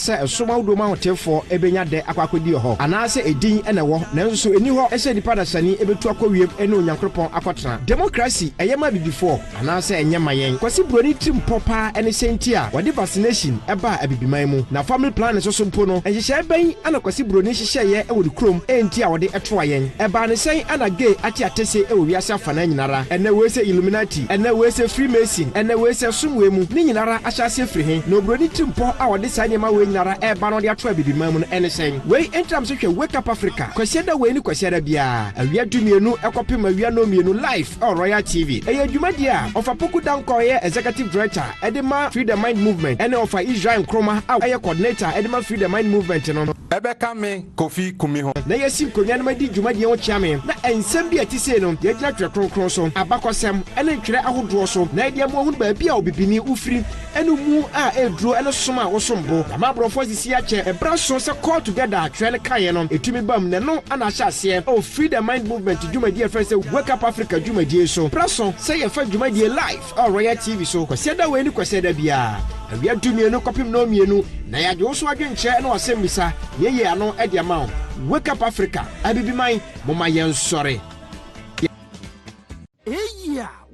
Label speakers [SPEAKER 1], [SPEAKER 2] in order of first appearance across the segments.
[SPEAKER 1] se esoma wodoma hotefo ebenya de akwakodi ho anase edin ene wo nanso so eni ho ehye nipa da sani ebetu akwawiem ene onyankropon akotena democracy eyema bibifo anase enyema yen kwasi broni tim popa ene senti a wode vaccination eba abibiman mu na family plan so mpo no ehye ben ana kwasi broni hye ye ewo krom enti a wode etoa yen eba ne sen ana gay ati atese ewo wiase afana nyinara ene we se illuminati ene we se freemason ene we se sumwe mu ni nyinara ahyase firi he no broni tim po a wode sanyema we nyinara eba no de atoa abibiman mu no ene sen we entram so hwe wake up Africa kwasiada we ni kwasiada bia awia dumienu ekopem awia no mienu live on Royal TV eye dwumadi a ofa poku danko ye executive director edema Free the Mind movement ene ofa Israel Nkroma a eye coordinator edema Free the Mind movement no
[SPEAKER 2] ebeka me Kofi Kumi ho
[SPEAKER 1] na yesim konwa na madi dwumadi won chiame na ensem bia tise no ye gina twe kronkron so abakosem ene ntwere ahodo so na ede mo hunu ba bia obibini ufiri ene mu a eduro ene soma wo sombo na mabrofo sisi ache ebra so se call together twele kaye no etumi bam ne no ana hyase o Free the Mind movement dwumadi friends say wake up Africa dwumadi so praso say ye fa dwumadi live on Royal TV so kwasiada we ni kwasiada bia awia dumienu kopim no mienu na ya jo so adwenche na wasemmisa yeye ano e dia ma wake up Africa abibiman moma yen sore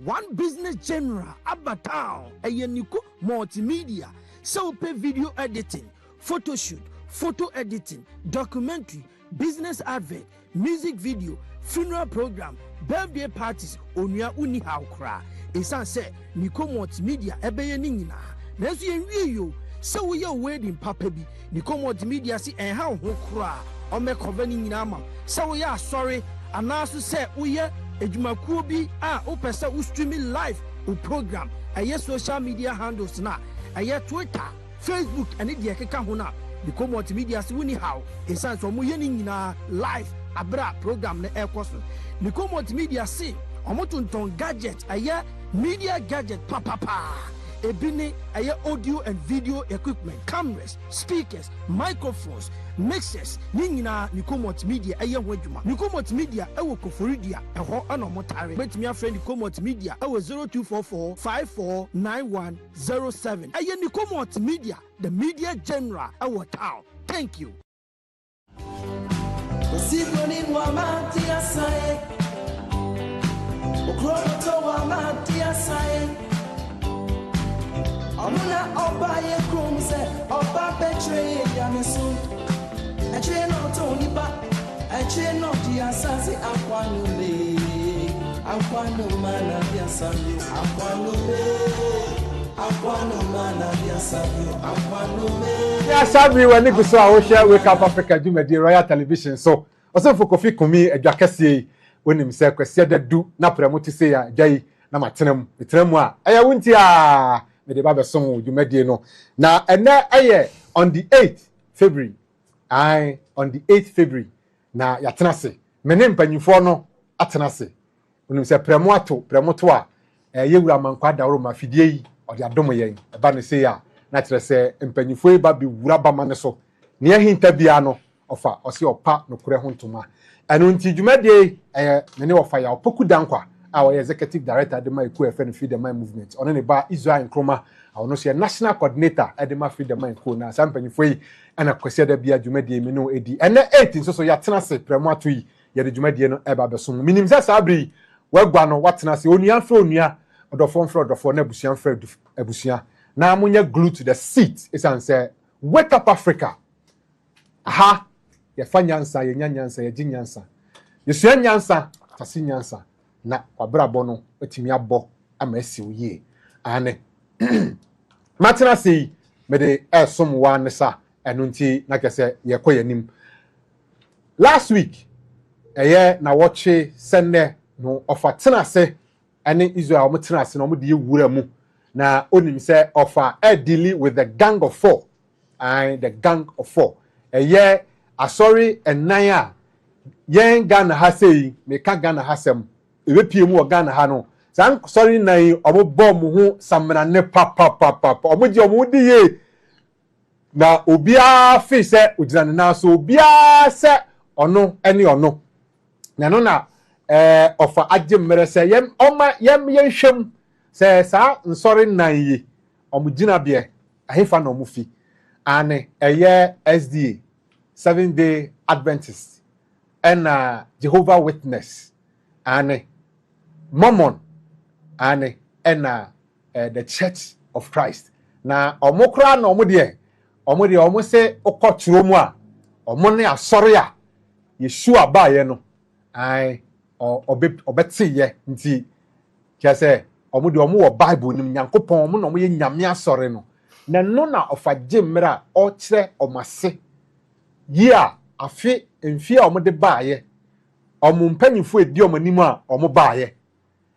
[SPEAKER 3] one business general abatown ayeniko multimedia so pay video editing photo shoot photo editing documentary business advert music video funeral program birthday parties onua uni haukra esan say niko multimedia ebeye ni nyina na so yenwie yo so we your wedding papa bi niko multimedia si en ha ho kra o me cover ni nyina ma so we are sorry anaso say we edwumakuo bi a o pese o streaming live o program aye social media handles na aye Twitter Facebook and the keka ho na niko multimedia si woni how esan so mo ye ni nyina live abra program na ekoso niko multimedia si omotonton gadget aye media gadget papa ebini aye audio and video equipment cameras speakers microphones mixers nyina niko multimedia aye ho adwuma niko multimedia ewo koforidia eho ana motare betimi afre niko multimedia ewo 0244549107 aye niko multimedia the media general ewo town. Thank you.
[SPEAKER 4] Siboni mwamati asaye Okroto wamati asaye Amuna oba ye krumse oba betre ya mesu Eche no tonipa eche no diasazi akwanu mana diasazi akwanu mana diasazi akwanu
[SPEAKER 2] ya sabi wani guso a wo share wake up Africa Jumedi Royal Television so oso for Kofi Kumi edwakase wonim se kwase dadu na premo ti se ya jai na matenam a aya wunti a me de ba besom Jumedi no na ene aye on the 8th February on the 8th February na ya tenase mene mpanyufo no atenase wonim se premo to a yewura mankwa dawro ma fidie yi odi adom yen eba ne se ya na tere se mpanyufo ba bi wura ba ma ne so ne ahinta bia no ofa osi opa no kure ho ntoma anu nti Jumedi mene ofa ya opoku dankwa a wo executive director de my Free the Mind movement ono ne ba Israel Nkroma a ono se national coordinator de ma Free the Mind ko na sampanyufo yi ana kwase da bia Jumedi me no edi ene 18 so ya tena se premo ato yi ye de Jumedi no eba besom minim se sabri wagwa no watena se onua fra onua odofo na abusian fra abusia na amunya glue to the seat isan say wake up Africa aha ye fanyansa ye nyanyansa ye jinyansa ye suanyansa tasinyansa na kwabrabo no otimi abo amasi oye ane matena sei me de esom wan sa enu nti na kese ye koyanim last week na watche senne no ofa tena se ene Israel mo tena se no mo de wura mu na onim se ofa dealing with the gang of four and the gang of four asori enan a yen Ghana ha sei me ka Ghana ha sem ewepie mu o Ghana ha no san sorry nan omo bom ho samna ne papa omo di omo di ye na obia fi se ogina na so obia se ono ene ono na no na ofa agemmere se yem yenhwem se sa nsori nan yi omo gina bie ahefa na omo fi ane eye SDA 7-day Adventist and Jehovah Witness ane Mormon ane and the Church of Christ na omokra na omo se okoturo mu a omo ne asori a Yeshua baaye no ai obetiye nti kiase omo de omo wo Bible nim Nyankopon omo na omo ye nyame asori no na no na ofaje mra o kire omase yi a afi mfi a omo de baaye omo mpanyifo edi omo nim a omo baaye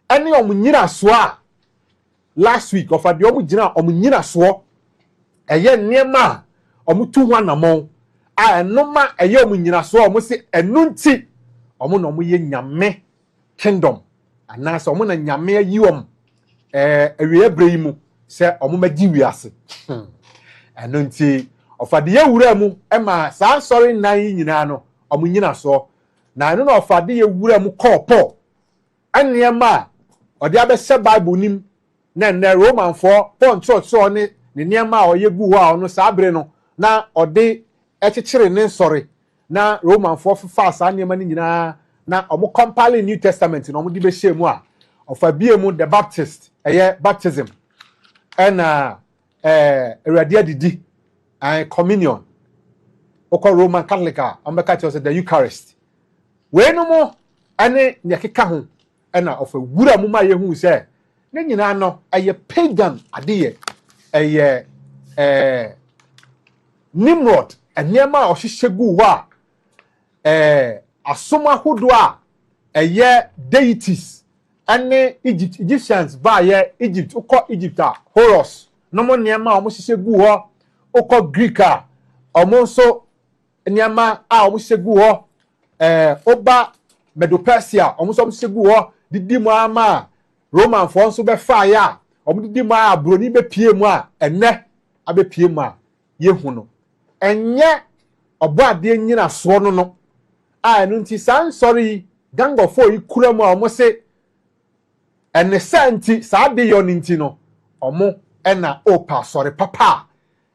[SPEAKER 2] ene omo nyira so a last week ofade omo gina omo nyira so eye niema omo tu ho anamon a enoma eye omo nyira so omo se enu nti omo na omo ye nyame kingdom anase omo na nyame ayi om awie ebrehim se omo magi wiase enu nti ofade ye wura mu ema saa sorry nan nyina no omo nyina so na enu na ofade ye wura mu kopo aniema odi abese Bible nim na Roman for Paul church so ne niema oye gu ho a ono saa bre no na odi ekekere ne sorry na Roman for fa saa niema ni nyina na omo compile New Testament no omo di be shemu a ofa biemu the Baptist baptism and erade adidi and communion oko Roman Catholic omo ka church the Eucharist we no mo ane nyakeka ho na ofa wura mu ma ye hu se ne nyina no eye pagan adeye eye Nimrod eniema ohyehyegu ho a asoma hodo a eye deities ane Egyptians ba ye Egypt uko Egypt a Horus no mo niema omo hyehyegu ho uko Greek a omo so niema a omo hyehyegu ho oba Medo-Persia omo so hyehyegu ho didi mu ama Roman for nso be fa ya omdidi mu a broni be pie mu a enne abe pie mu a yehu no enye obo ade nyina so no a enu nti san sorry gang of four ikura mu a omo se enne santi sa de yo nti no omo ena opa sorry papa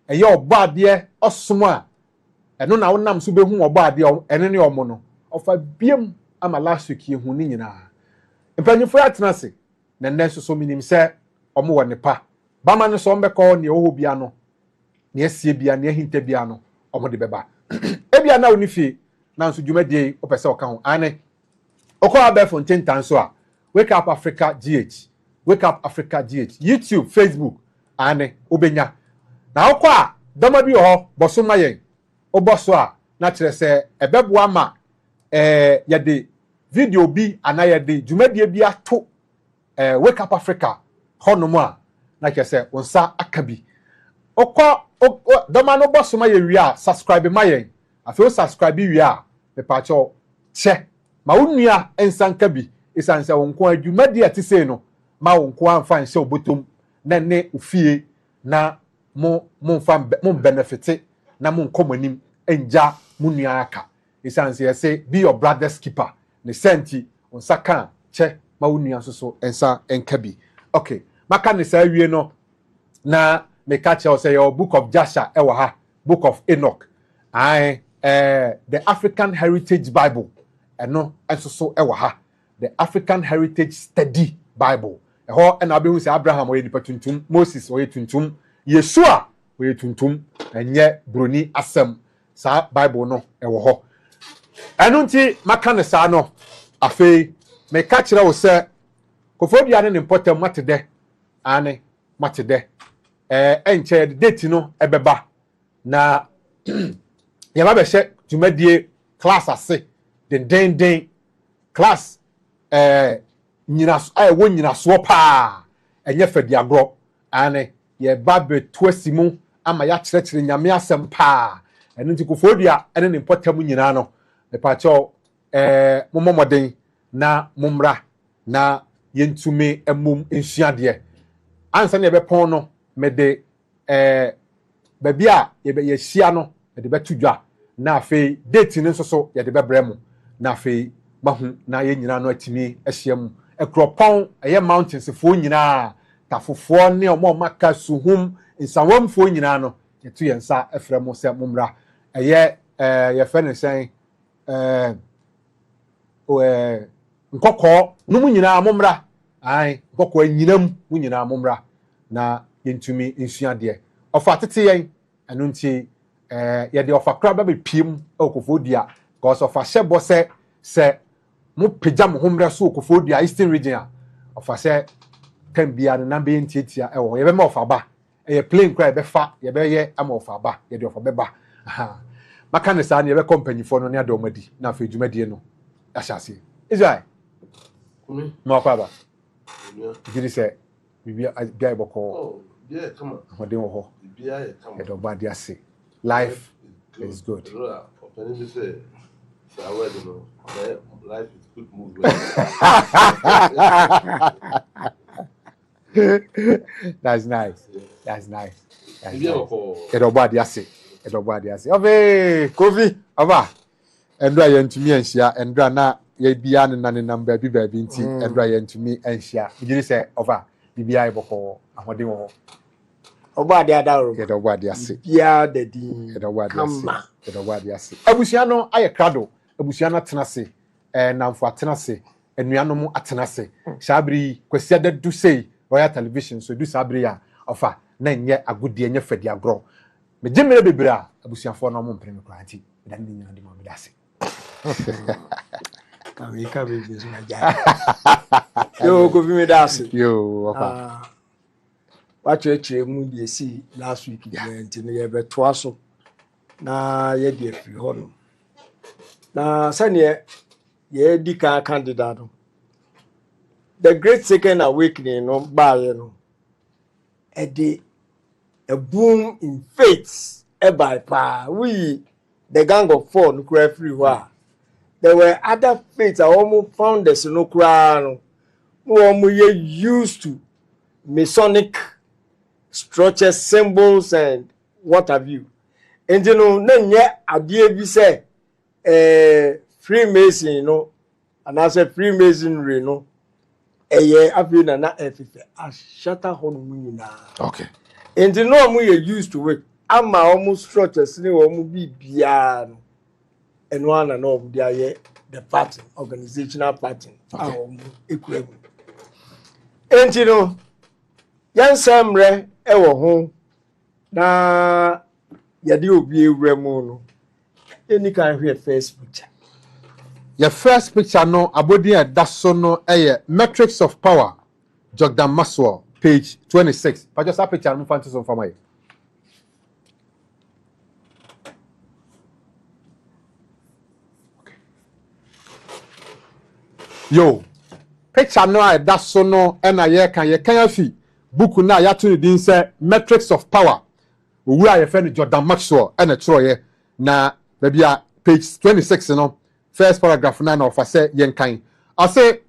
[SPEAKER 2] eye obo ade osomo a enu na wonam so be hu obo ade ene ne omo no ofa biem ama last week yehu ni nyina empanyefo atenase na nneso so minim se omo wo nepa bama no so mbekọ ne oho bia no ne asie bia ne ahinta bia no omo de beba ebia na oni fie na nso dwumadie opese oka ho ane okọ abefo ntentan so a Wake Up Africa GH Wake Up Africa GH YouTube Facebook ane obenya na okọ a dama bi ho boso mayen oboso a na kire se ebebo ama yade video bi anayade dwumadie bi ato Wake Up Africa honomo a na kese wonsa akabi okọ dama no boso maye wi a subscribe mayen afi subscribe wi a me pa cho che ma wonua ensanka bi isanse wonko adwumadi atise no ma wonko amfa nse obotom na ne ofie na mo benefit na mo nkomanim enja munua aka isanse yese be your brother's keeper ne senti wonsa kan che ma wonua so ensa enkabi okay maka ne sa wie no na me ka che say your book of Jasher ewa ha book of Enoch the African Heritage Bible eno enso ewa ha the African Heritage Study Bible eho na be hu say Abraham oye nipa tuntum Moses oye tuntum Yeshua oye tuntum enye broni asem sa Bible no ewo ho eno nti maka ne sa no afei me ka kire wo se kofobia ne important matede ane matede enche date no ebeba na yaba be hye dwumadie class ase den class nyina wo nyina so pa enye fadi agro ane ye babe toasimu ama ya kyerɛkyerɛ nyame asɛm pa eno nti kofodua ene ne important nyina no me pa cho momomoden na mumra na yentume emum ensuade ansa ne bepon no me de baby a ye hia no me de betudwa na afei date ne nso ye de bebremu na afei mahu na ye nyina no atimi ahyiam ekropon eye mountains fo nyina tafofo ne omo maka suhum nsawamfo nyina no yetu yensa efre mo se mumra eye ye fe ne sen nkokọ no mu nyina mumra ai nkokọ nyinam mu nyina mumra na yentumi nsua de ofa tete yen enu nti ye de ofa kra ba be piem okofodia because ofa hyebo se mo pejam homre so okofodia Eastern region ofa se kan bia na be ntietia ye be ma ofa ba ye plane kra be fa ye be ye ama ofa ba ye de ofa be ba maka ne sa ne ye be company for no ne adomadi na fa dwumadi no ahyase Israel no kwa ba gidi se bibia bia iboko
[SPEAKER 5] yeah come on
[SPEAKER 2] hodin wo ho
[SPEAKER 5] bibia ye come on
[SPEAKER 2] e do ba dia se life is good
[SPEAKER 5] opening say I word no life is good move
[SPEAKER 2] that's nice that's nice
[SPEAKER 5] bibia ko
[SPEAKER 2] e do ba dia se obe kofi aba endra ye ntumi anhia endra na ye bia ne na number baabi nti endra ye ntumi anhia gidi se over bibia iboko ahode wo
[SPEAKER 1] oba de adaro
[SPEAKER 2] ye do ba dia se
[SPEAKER 1] bia dadi
[SPEAKER 2] ye do ba dia se
[SPEAKER 1] kama
[SPEAKER 2] ye do ba dia se abusua no aye krado abusua na tena se namfo atena se enuanom atena se sabri kwasia da du sei royal television so du sabri ya ofa na nye agudi enye fadi agro me jemere bebra abusuafo no mo mpene kra anti dan ni nyande mo medase
[SPEAKER 1] ka be bisu na ja yo ko bi me dase
[SPEAKER 2] yo ofa
[SPEAKER 1] wachire mu de si last week event no ye beto aso na ye de afiri ho no na sane ye di kan candidate no the great second awakening no baaye no a boom in faith by pa we the gang of four no kura free ho there were other faiths almost founders no kura no mo ye used to Masonic structures, symbols, and what have you. And you know, nenye adie bi say Freemason, you know, and I said Freemasonry, no, afi na efife a shatter hon nyina.
[SPEAKER 2] okay
[SPEAKER 1] And you know, we used to it. Ama almost structures ni omu bi bia no. And one and all the party, organizational party.
[SPEAKER 2] Okay.
[SPEAKER 1] And you know, yan samre ewo ho na yade obi ewura mu no eni kan hwe first picture
[SPEAKER 2] your first picture no abodi e daso no metrics of power Jordan Maxwell page 26 pa just that picture no fancy so fama yo picture no e daso no e na ye kan afi book na ya to din say metrics of power owura ye fe Jordan Maxwell e na tro ye na bia page 26 no first paragraph na of say yen kan I say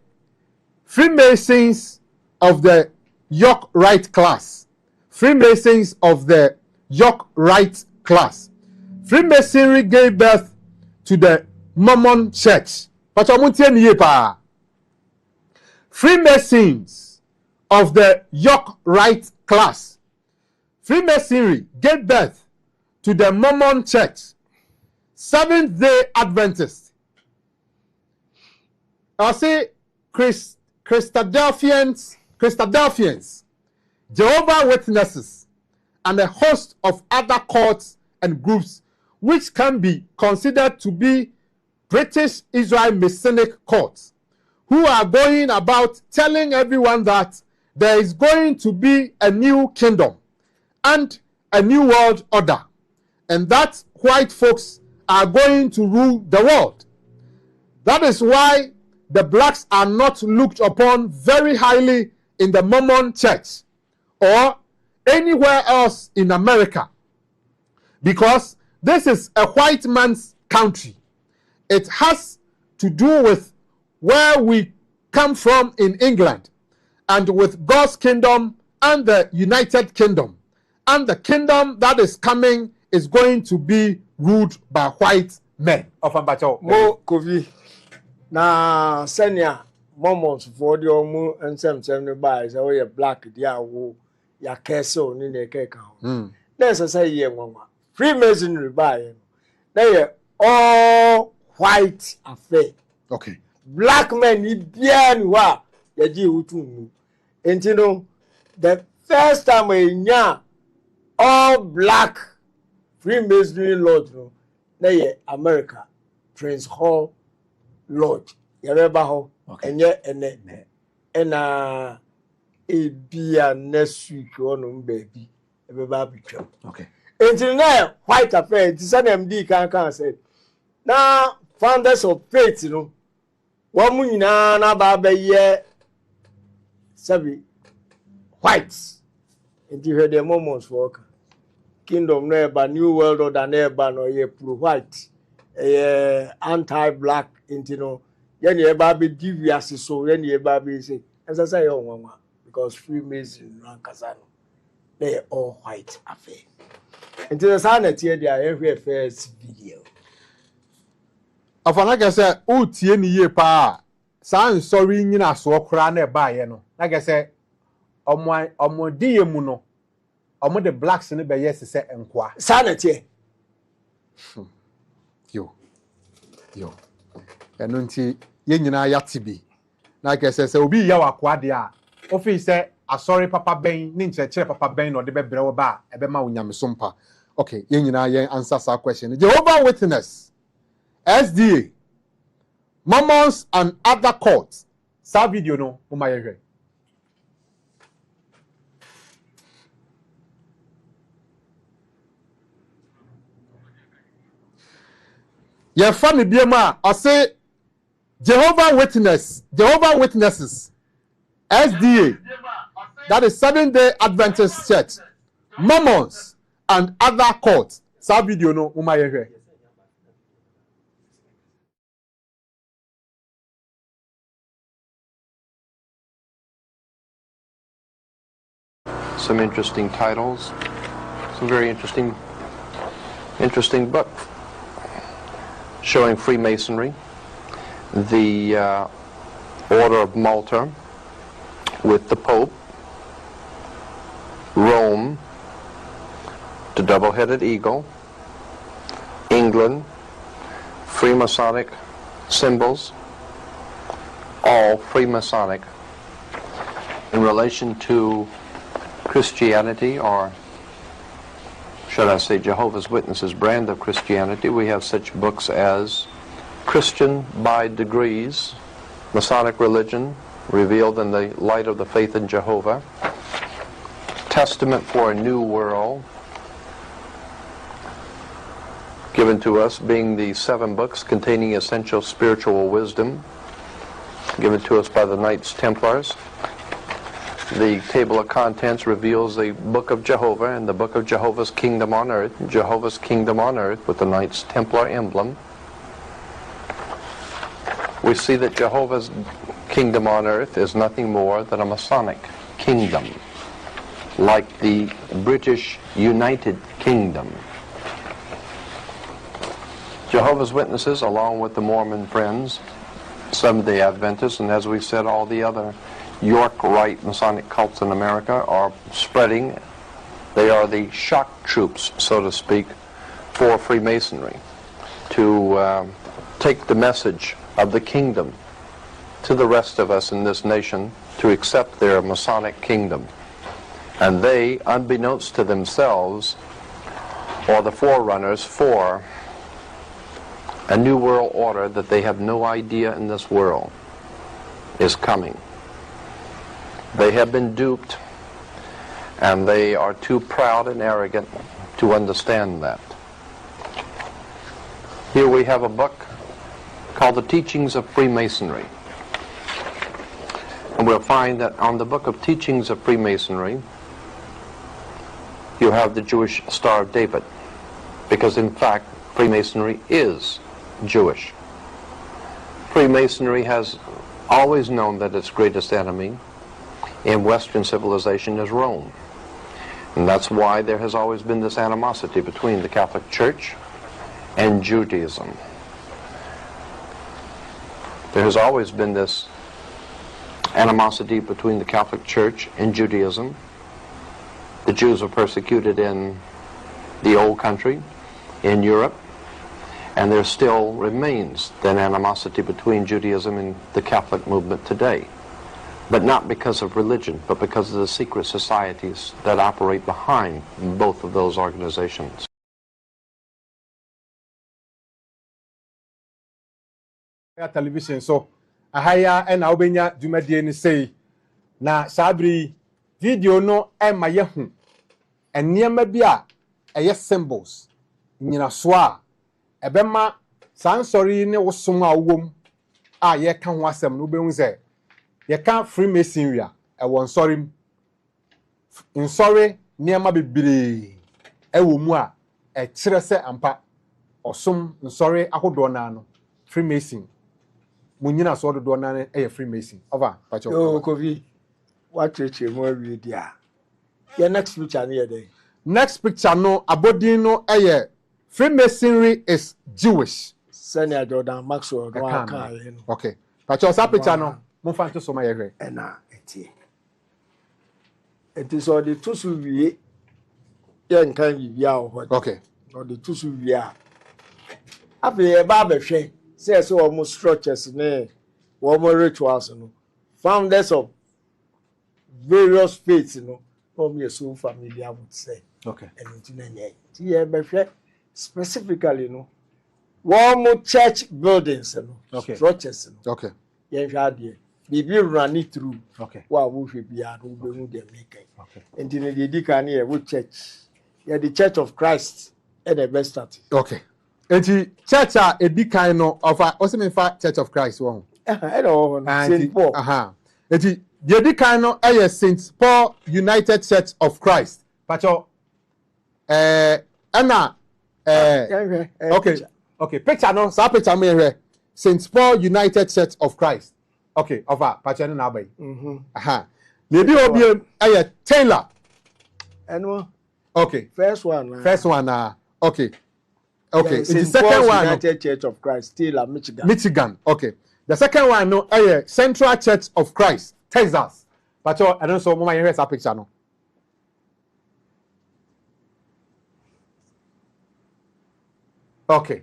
[SPEAKER 2] Freemasons of the York Rite class Freemasons of the York Rite class Freemasonry gave birth to the Mormon Church but omuntie ni ye pa Freemasons of the York Rite class Freemasonry gave birth to the Mormon Church Seventh-day Adventists. I say Christadelphians, Jehovah's Witnesses, and a host of other cults and groups which can be considered to be British Israel Masonic cults, who are going about telling everyone that there is going to be a new kingdom and a new world order, and that white folks are going to rule the world. That is why the blacks are not looked upon very highly in the Mormon church or anywhere else in America, because this is a white man's country. It has to do with where we come from in England and with God's kingdom and the United Kingdom. And the kingdom that is coming is going to be ruled by white men.
[SPEAKER 1] Mo Kofi na senior Mormons for the omu and some ne buy so you black dia wo ya keso ni ne keka.
[SPEAKER 6] There's a say, yeah, mama. Freemasonry by they are all white affair.
[SPEAKER 2] Okay.
[SPEAKER 6] Black men, you are the Jew. And you know, the first time we all black Freemasonry lodge, they America, Prince Hall Lodge, Yareba Hall, and yet, and it be a next week on baby, everybody.
[SPEAKER 2] Okay.
[SPEAKER 6] Until now, white affair, it's an MD can say. Now, founders of faith, you know, one moon na baba ye, sabi, whites. Until you heard the moments work. Kingdom never, New World Order never, no ye pro white, anti-black, you know, yen ye baby devious, so yen ye baby say, as I say, oh, mama, because Freemason, Rankasano, they are all white affair. Until the sanity, they are every first video.
[SPEAKER 2] Like I said, oh, TNE ye pa, sound sorry, you know, so crane by, you know. Like I said, omo muno, omo the blacks in the bay, yes, say, and qua
[SPEAKER 6] Sanity.
[SPEAKER 2] Yo, and until Yenina Yatibi. Like I said, so be yawa quadia. Office say, a sorry Papa Bain, Ninja Chair Papa Bain or the Bebra Ba, Ebema Unyamisumpa. Okay, Yenina answers our question. Jehovah Witness, SDA, Mormons and other courts. Sa video no, Umaye. Your family Biema, I say Jehovah Witnesses, SDA, that is Seventh-day Adventist Church, Mormons and other courts. Sa video no, Umaye.
[SPEAKER 7] Some interesting titles, some very interesting book showing Freemasonry, the Order of Malta with the Pope, Rome, the double-headed eagle, England, Freemasonic symbols, all Freemasonic in relation to Christianity, or should I say Jehovah's Witnesses brand of Christianity. We have such books as Christian by Degrees, Masonic Religion Revealed in the Light of the Faith in Jehovah, Testament for a New World, given to us being the 7 books containing essential spiritual wisdom, given to us by the Knights Templars. The table of contents reveals the Book of Jehovah and the Book of Jehovah's Kingdom on Earth, Jehovah's Kingdom on Earth with the Knights Templar emblem. We see that Jehovah's Kingdom on Earth is nothing more than a Masonic kingdom, like the British United Kingdom. Jehovah's Witnesses, along with the Mormon Friends, Seventh-day Adventists, and as we've said, all the other York Rite Masonic cults in America are spreading. They are the shock troops, so to speak, for Freemasonry to take the message of the kingdom to the rest of us in this nation to accept their Masonic kingdom. And they, unbeknownst to themselves, are the forerunners for a new world order that they have no idea in this world is coming. They have been duped, and they are too proud and arrogant to understand that. Here we have a book called The Teachings of Freemasonry. And we'll find that on the book of Teachings of Freemasonry, you have the Jewish Star of David, because in fact, Freemasonry is Jewish. Freemasonry has always known that its greatest enemy in Western civilization is Rome. And that's why there has always been this animosity between the Catholic Church and Judaism. There has always been this animosity between the Catholic Church and Judaism. The Jews were persecuted in the old country in Europe, and there still remains that animosity between Judaism and the Catholic movement today. But not because of religion, but because of the secret societies that operate behind both of those organizations.
[SPEAKER 2] Television so ahaya and obenya dwumadie ni sei na sabri video no e ma ye hu enniema bi a eye symbols nyina so a ebema sansori ne wosom a wom a ye ka ho asem no behu se ye ka freemasonry a e won sorim nsori niema bebire e wo mu a e kire se ampa osom nsori ahodo na no freemason munyina so do na e freemason over pacho
[SPEAKER 6] yo kovi what church mo wi dia your next picture near there
[SPEAKER 2] next picture no abodin no e freemasonry is Jewish
[SPEAKER 6] Senior Jordan Maxwell no aka ye no
[SPEAKER 2] okay pacho sa picture no mo fa nto so ma ye hwe
[SPEAKER 6] e na etie it is all the tusu wie ye nkan bibia ho
[SPEAKER 2] okay
[SPEAKER 6] all the tusu wie a abe e ba be hwe say so almost structures ne almost rituals no founders of various faiths no so familiar would say
[SPEAKER 2] okay
[SPEAKER 6] and into be specifically no one church buildings no
[SPEAKER 2] okay
[SPEAKER 6] structures no
[SPEAKER 2] okay
[SPEAKER 6] yen hwa de bibi run it through
[SPEAKER 2] okay
[SPEAKER 6] wa wo hwe bia no be hu dem make
[SPEAKER 2] okay
[SPEAKER 6] into the dika na wo church the Church of Christ and the best start
[SPEAKER 2] okay enti church a edikan no of Osemefa Church of Christ one
[SPEAKER 6] St. Paul
[SPEAKER 2] enti the edikan no St. Paul United Church of Christ pacho ana okay okay picture no sa picture me here St. Paul United Church of Christ okay over pacho no na bai maybe obi Taylor okay
[SPEAKER 6] first one
[SPEAKER 2] okay okay
[SPEAKER 6] yeah,
[SPEAKER 2] it's the second one
[SPEAKER 6] United Church of Christ still
[SPEAKER 2] Michigan okay the second one no Central Church of Christ Texas but I don't so mama here's a picture no okay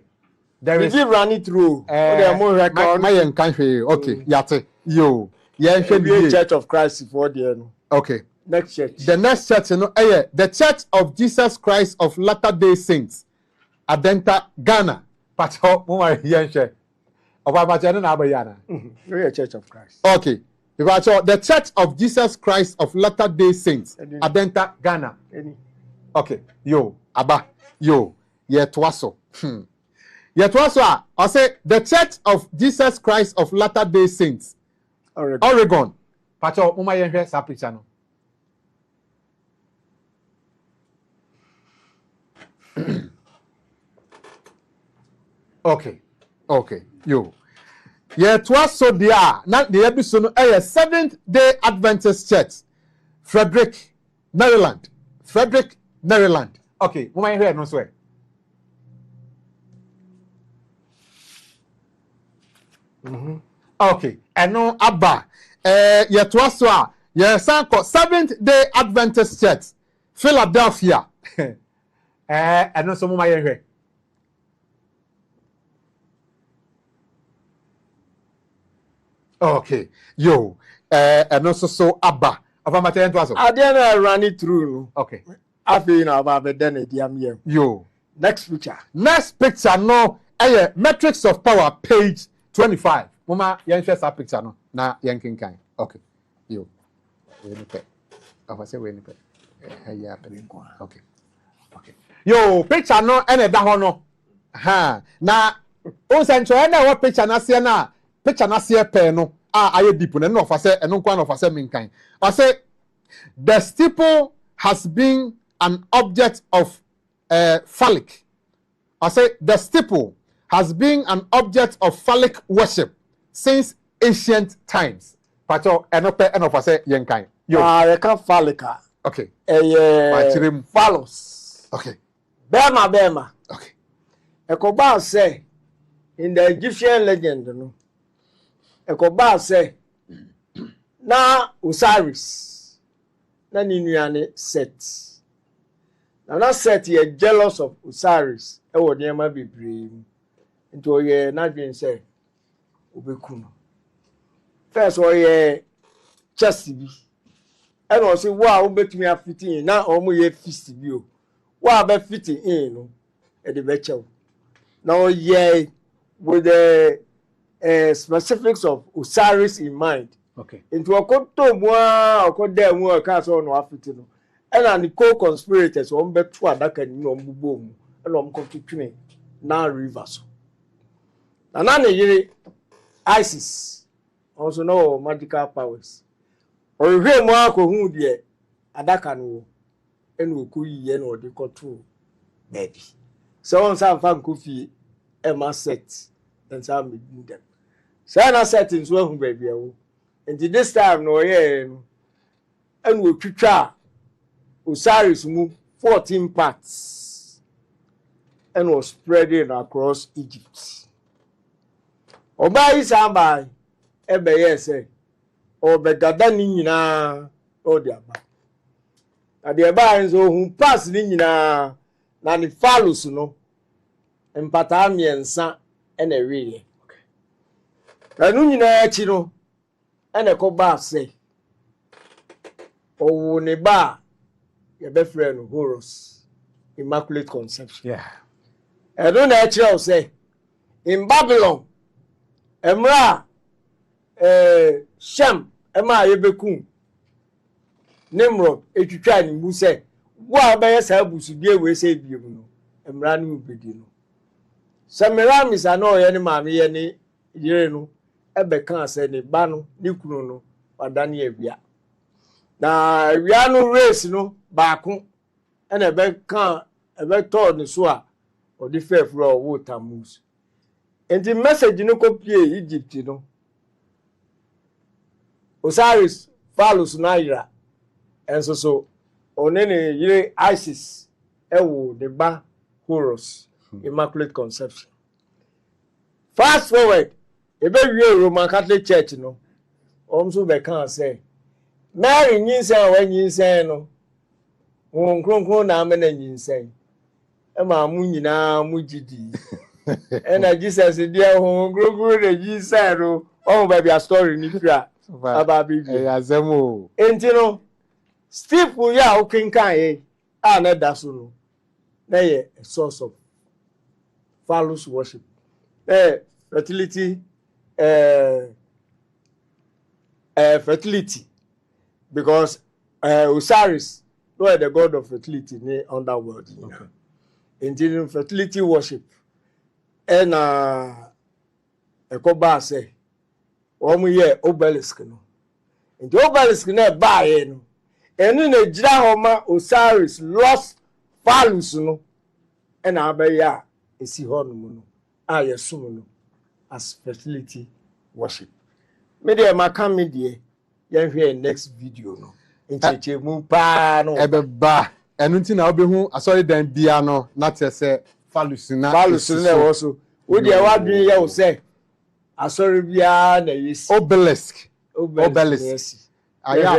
[SPEAKER 2] there is
[SPEAKER 6] run it through
[SPEAKER 2] my country okay yate yo yeah
[SPEAKER 6] Church of Christ for the
[SPEAKER 2] okay
[SPEAKER 6] next church
[SPEAKER 2] the next church no the Church of Jesus Christ of Latter-day Saints Adenta Ghana but mama here oba ba jana na abayana
[SPEAKER 6] we Church of Christ
[SPEAKER 2] okay because the Church of Jesus Christ of Latter-day Saints Adenta Ghana okay yo aba yo ye twaso ye twaso I say the Church of Jesus Christ of Latter-day Saints Oregon pacho mama ye hwe sa picture no okay yo yeah twaso dia na the ebiso no Seventh Day Adventist Church Frederick Maryland okay mama ye hwe no so okay eno aba ye twaso a ye sanko Seventh Day Adventist Church Philadelphia eno so mama ye hwe okay yo and also so abba of amateur to us
[SPEAKER 6] I didn't run it through
[SPEAKER 2] okay
[SPEAKER 6] after you know about then it
[SPEAKER 2] yo
[SPEAKER 6] next picture
[SPEAKER 2] no Metrics of Power page 25 mama yen share that picture no na yen kinkan okay yo we ni pe of say we ni pe yeah okay yo picture no ene da ho no na o sencho ene wo picture na se na picture na se pe no aye deep no no fa say eno kwa no fa say minkan I say the steeple has been an object of phallic. I say the steeple has been an object of phallic worship since ancient times. Pacho eno pe eno fa say yenkan yo
[SPEAKER 6] you can phallica
[SPEAKER 2] okay
[SPEAKER 6] phallus
[SPEAKER 2] okay
[SPEAKER 6] bema
[SPEAKER 2] okay
[SPEAKER 6] Ekoba say in the Egyptian legend no Ekoba say na Osiris na ninuane Set Nana Set ye jealous of Osiris. E wo nneɛma bebree mu. Nti oyɛ n'adwene sɛ obeku no. First oyɛ chest bi. E no say wo a wobetumi afiti in na omo ye fist bi o. Wo a be fiti in no e de be chew. Now oyɛ with the specifics of Osiris in mind.
[SPEAKER 2] Okay.
[SPEAKER 6] Into okoto mu a okoda mu o ka so no afiti no. And the co-conspirators on bet to adaka ni no mbubo mu. E no mkotwetwe na rivers. And na yiri ISIS also no magical powers. Ohwe mu akohu de adaka no enu okoyiye na ode control baby. So on some fan kofi e ma set and some me dem. So na settings we hu baby e. And this time no ye enu otwitwa Osiris mu 14 parts and was spreading across Egypt. Oba isamba ebe yese obegada ni nyina odi aba. Ade eba nso hu pass ni nyina na ni phallus no empata miensa ena wiye. Anu nyina achi no ena ko ba se owo ne ba your best friend Horus, Immaculate Conception.
[SPEAKER 2] Yeah.
[SPEAKER 6] I don't know say in Babylon, Emra, Shem, Emma Yebekum, Nimrod, Echuchan, who say, "What by yourself should be away, say you, Emra new bedino." Samiram is an old any mammy, any yerno, Ebekan said, Bano, Nikuno, or Daniel. Na wianu race no baako ena ebe told ni so a odi fefro wo tamus enti message no kopie Egypt no Osiris Phallus na ira enso so onene yire ISIS ewo de ba Horus Immaculate Conception. Fast forward ebe wie Roman Catholic Church no omso be kan say Mary nyinsen wa nyinsen no won kronkron na amena nyinsen e ma mu nyina mu gidi e na Jesus dia won kronkron na nyinsen no o ba bia story ni fira aba bibi
[SPEAKER 2] e azemo
[SPEAKER 6] enti no Steve ya o kinkan ye a na da so no na ye a source of phallus worship fertility fertility. Because Osiris, no, the god of fertility in the underworld. Okay. In fertility worship, and a coba say, "One year obelisk no." In the obelisk na buy no, and in a Jahoma Osiris lost Phallus no, and Abaya is he honor I assume as fertility worship. Media makam media. Yan hear next video no ncheche mu pa no
[SPEAKER 2] ebeba enu nti na obehu asori dan bia no na tese Phallus na
[SPEAKER 6] wo so wo de wadwen ye wo se asori bia na yes
[SPEAKER 2] obelisk aya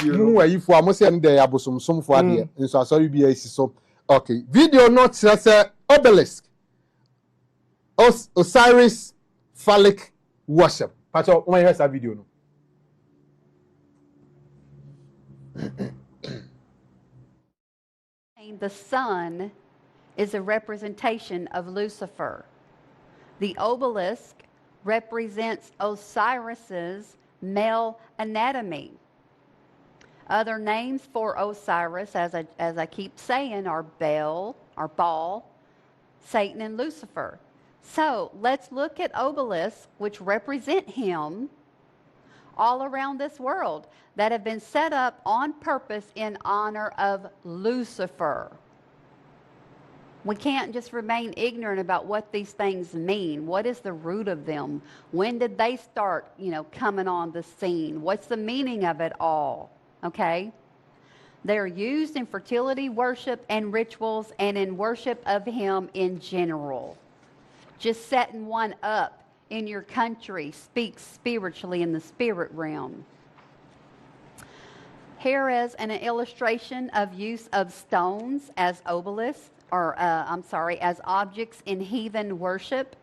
[SPEAKER 2] mu ayifo amose en de abosomsomfo ade nso asori bia esi so. Okay, video no tese obelisk Osiris phallic worship pato when you hear that video no.
[SPEAKER 8] The sun is a representation of Lucifer. The obelisk represents Osiris's male anatomy. Other names for Osiris, as I keep saying, are Baal, Satan, and Lucifer. So let's look at obelisks, which represent him all around this world, that have been set up on purpose in honor of Lucifer. We can't just remain ignorant about what these things mean. What is the root of them? When did they start, coming on the scene? What's the meaning of it all? Okay? They're used in fertility worship and rituals and in worship of him in general. Just setting one up in your country speaks spiritually in the spirit realm. Here is an illustration of use of stones as obelisks, or as objects in heathen worship.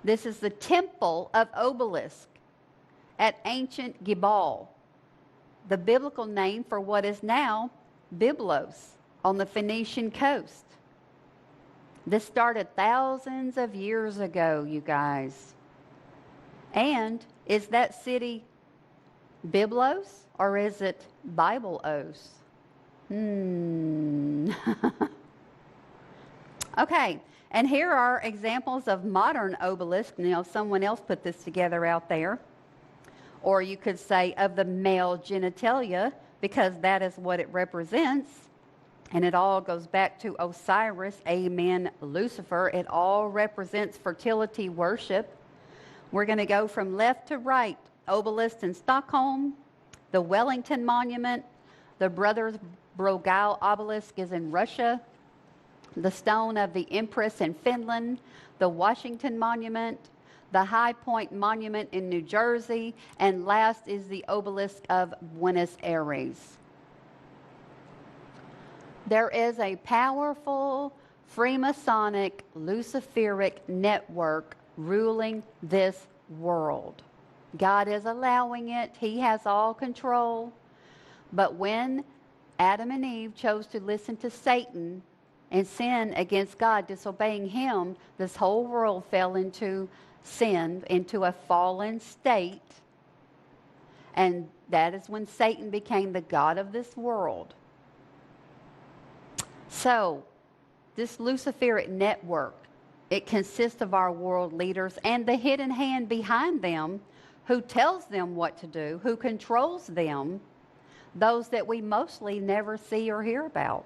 [SPEAKER 8] This is the temple of obelisk at ancient Gibal, the biblical name for what is now Byblos on the Phoenician coast. This started thousands of years ago, you guys. And is that city Byblos or is it Bible-os? Okay, and here are examples of modern obelisks. Someone else put this together out there. Or you could say of the male genitalia, because that is what it represents. And it all goes back to Osiris, amen, Lucifer. It all represents fertility worship. We're going to go from left to right. Obelisk in Stockholm, the Wellington Monument, the Brothers Brogau obelisk is in Russia, the Stone of the Empress in Finland, the Washington Monument, the High Point Monument in New Jersey, and last is the obelisk of Buenos Aires. There is a powerful Freemasonic Luciferic network ruling this world. God is allowing it. He has all control. But when Adam and Eve chose to listen to Satan and sin against God, disobeying him, this whole world fell into sin, into a fallen state. And that is when Satan became the god of this world. So, this Luciferic network, it consists of our world leaders and the hidden hand behind them who tells them what to do, who controls them, those that we mostly never see or hear about.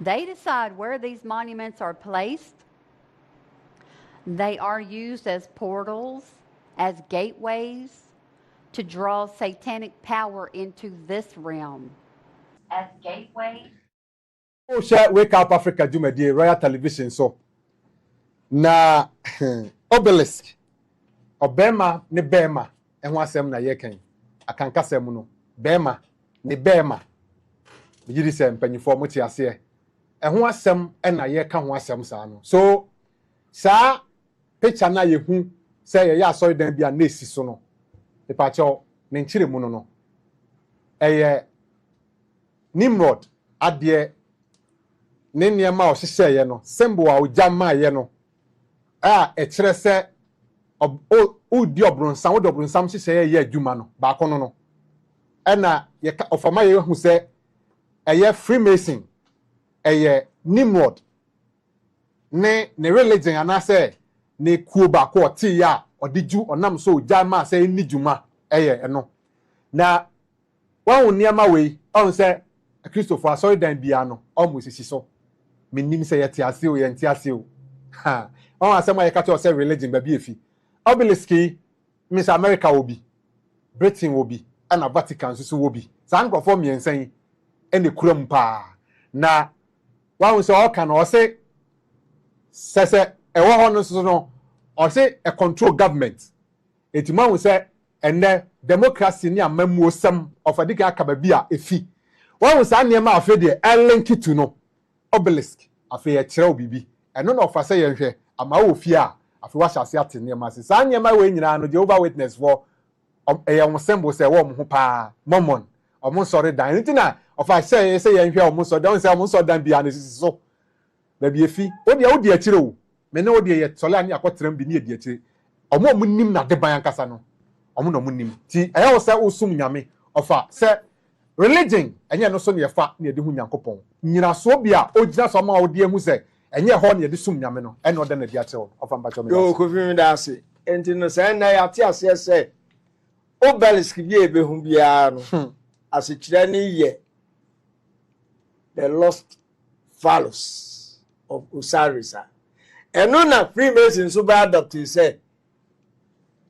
[SPEAKER 8] They decide where these monuments are placed. They are used as portals, as gateways to draw satanic power into this realm. As gateways.
[SPEAKER 2] Wake Up Africa Jumedi Royal Television so na obelisk obema ne bema ehun asem na yeken akanka sem no bema ne bema yiri se mpanyifo mo ti ase ehun asem na yeka ho asem sa no so sa picture na yehu se ye ya asori dan bia na esi so no ipa cho ne nchire mu no eye Nimrod ade ne niema o hyehyeye no symbol a ojama ye no e kire se o di obronsam wo di obronsam hyehyeye ye adwuma no ba ko no na ye ka ofama ye hu se eye Freemason eye Nimrod ne religion anase ne kuo ba ko ti ya odiju onam so ojama se ni dwuma eye eno na wa wo niema we on se Christopher asori dan bia no almost sisi so menim say yeti ase o yenti ase o ha on asema ye ka to say religion ba bi efi obeliski Miss America will be Britain will be and Vatican so will be san grofo miensan ene kuram pa na wa we say all can o say sese e wo ho no so no o say a control government etima we say ene democracy ni amamu osam of adika akaba bi a efi wa we say niam afa de link to no obelisk afa ye kire obibi eno na ofa say ye hwe ama wo fi a afa wa hyase ate niam ase sa niam we nyina no Jehovah Witness for e symbol say wo mo ho pa Mormon omo sorry dan ntina ofa say ye hwe omo so dan say omo so dan bia na sisi so na bi efi odi akire wo me na odi ye tole ani akotram bi ni edi akire omo nim na de ban kasa no omo no nim ti wo say osum nyame ofa say religion enye no so ne fa ne de hu nyankopon nyina so bia ogina so ma odi ehu se enye ho ne de sum nyame no ene oda na dia chewo ofa mba chomi
[SPEAKER 6] yo ko fi mi da ase enti no say na ya ti ase se obelisk bi ebe hu bia no ase kire ni ye the lost phallus of Osiris eno na Freemason so ba adopt say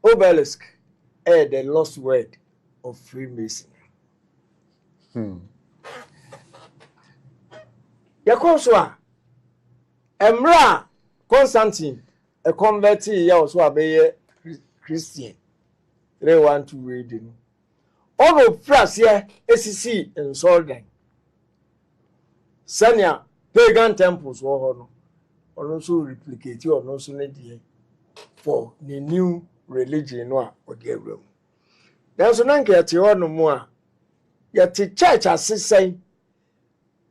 [SPEAKER 6] obelisk the lost word of Freemason. Yakonswa Emra Constantine a converted ya also abeye Christian 312 reading ono frasie esisi nsɔldan sɛnea pagan temples wɔ hɔ no ɔno nso replicate ɔno nso ne deɛ for the new religion no a ɔde awura mu nanso na nka yɛte hɔ no mu a yɛte church asesɛn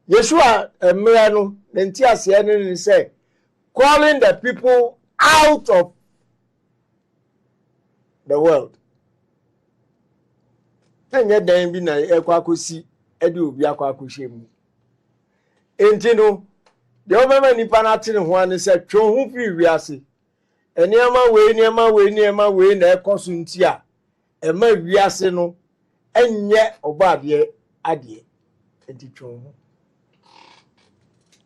[SPEAKER 6] Yeshua mmerɛ no ne nti aseɛ no ne sɛ calling the people out of the world ɛnyɛ dan bi na ɛkɔ akɔsi ɛde obi akɔ akɔhyɛ mu enti no deɛ ɔbɛma nipa no ate ne ho ane sɛ twe ho firi wiase nneɛma wei na ɛkɔ so nti a ɛma wiase no ɛnyɛ ɔbaadeɛ adeɛ enti twe ho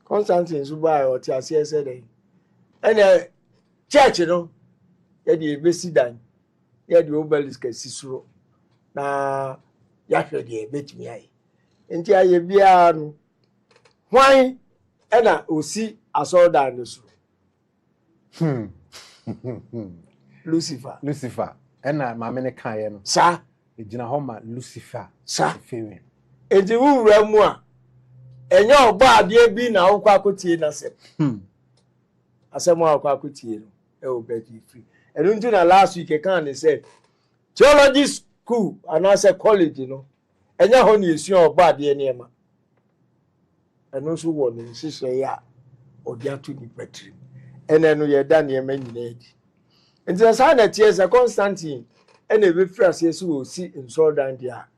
[SPEAKER 6] Constantine nso baa ɔte aseɛ sɛ dɛ ɛnna church no yɛde ebesi dan yɛde obelisk asi soro na yɛahwɛ deɛ ɛbɛtumi ayɛ nti ayɛ biara no hwan ɛna osi asɔredan no soro Lucifer
[SPEAKER 2] ɛna maame ne kaeɛ no
[SPEAKER 6] saa
[SPEAKER 2] egyina hɔ ma Lucifer
[SPEAKER 6] saa
[SPEAKER 2] fewe
[SPEAKER 6] enti wuwura mu a ɛnyɛ ɔbɔ adeɛ bi na wokɔ akɔtie n'asɛm asɛm a wokɔ akɔtie no ɛwɔ bɛdi free ɛno nti na last week ɛka ne sɛ theology school anaasɛ college no ɛnyɛ hɔ ne yɛsua ɔbɔ adeɛ nneɛma ɛno nso wɔ ne nhyehyɛeɛ a ɔde ato nipa tirim ɛnɛ no yɛda nneɛma nyinaa adi nti saa na ɛteɛ sɛ Constantine ɛna ɛbɛfiri aseɛ sɛ wɔsi nsɔredan deɛ a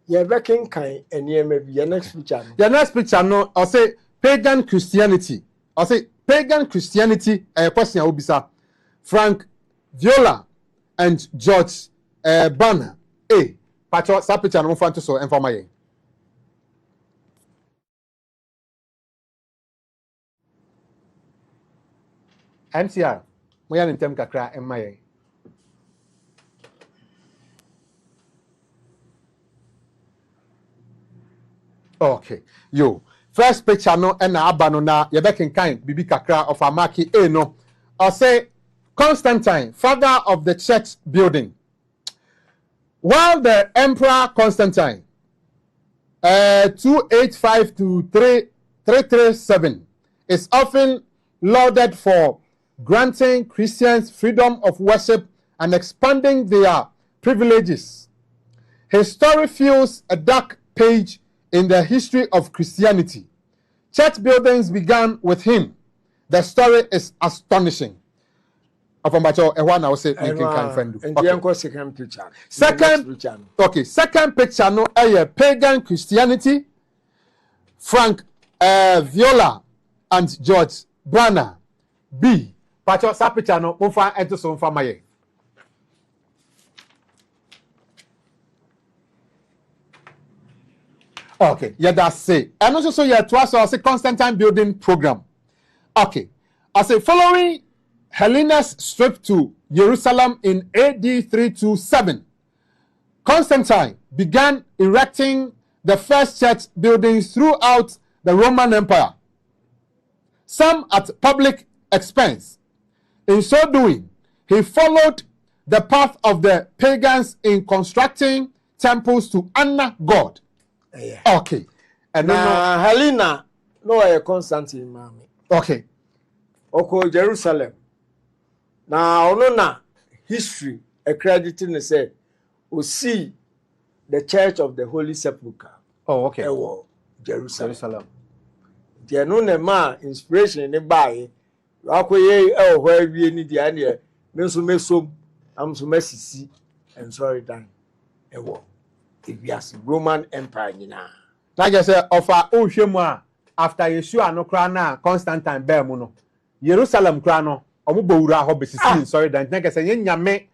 [SPEAKER 6] yɛbɛkenkan nneɛma bi yɛ
[SPEAKER 2] next picture no ɔsɛ pagan Christianity ɔsɛ pagan Christianity question a wobisa Frank Viola and George Banner patro sa picture no mfa nto so emfa yɛ MCR mo ya ntem kakra emma yɛ okay yo first picture no na aba no na ye be kenkan bibi kakra of amaki no or say Constantine, father of the church building, while the emperor Constantine 285 to 337 is often lauded for granting Christians freedom of worship and expanding their privileges, his story fills a dark page in the history of Christianity. Church buildings began with him. The story is astonishing. Second picture no pagan Christianity. Frank Viola and George Banner. B. Pacho sa picture no mfa ento so mfa maye. Okay, yeah, that's it. And also, so yeah, to us, I say Constantine building program. Okay, I say following Helena's trip to Jerusalem in AD 327, Constantine began erecting the first church buildings throughout the Roman Empire, some at public expense. In so doing, he followed the path of the pagans in constructing temples to honor God.
[SPEAKER 6] Yeah.
[SPEAKER 2] Okay. And
[SPEAKER 6] now Helena, no, Constantine, mommy.
[SPEAKER 2] Okay.
[SPEAKER 6] Oko Jerusalem. Now, no, na history accrediting say, we see the Church of the Holy Sepulchre.
[SPEAKER 2] Oh, okay.
[SPEAKER 6] Jerusalem. There no ma inspiration in the buy. Akoye where we need the idea. Menso mesom, am so messi and sorry done. Ewo. Roman Empire nyina.
[SPEAKER 2] Like I said, offer ohwemu after Yeshua no kra na Constantine bear mu no. Jerusalem kra no omo bowura ho besisi sorry dan. Like I say nyame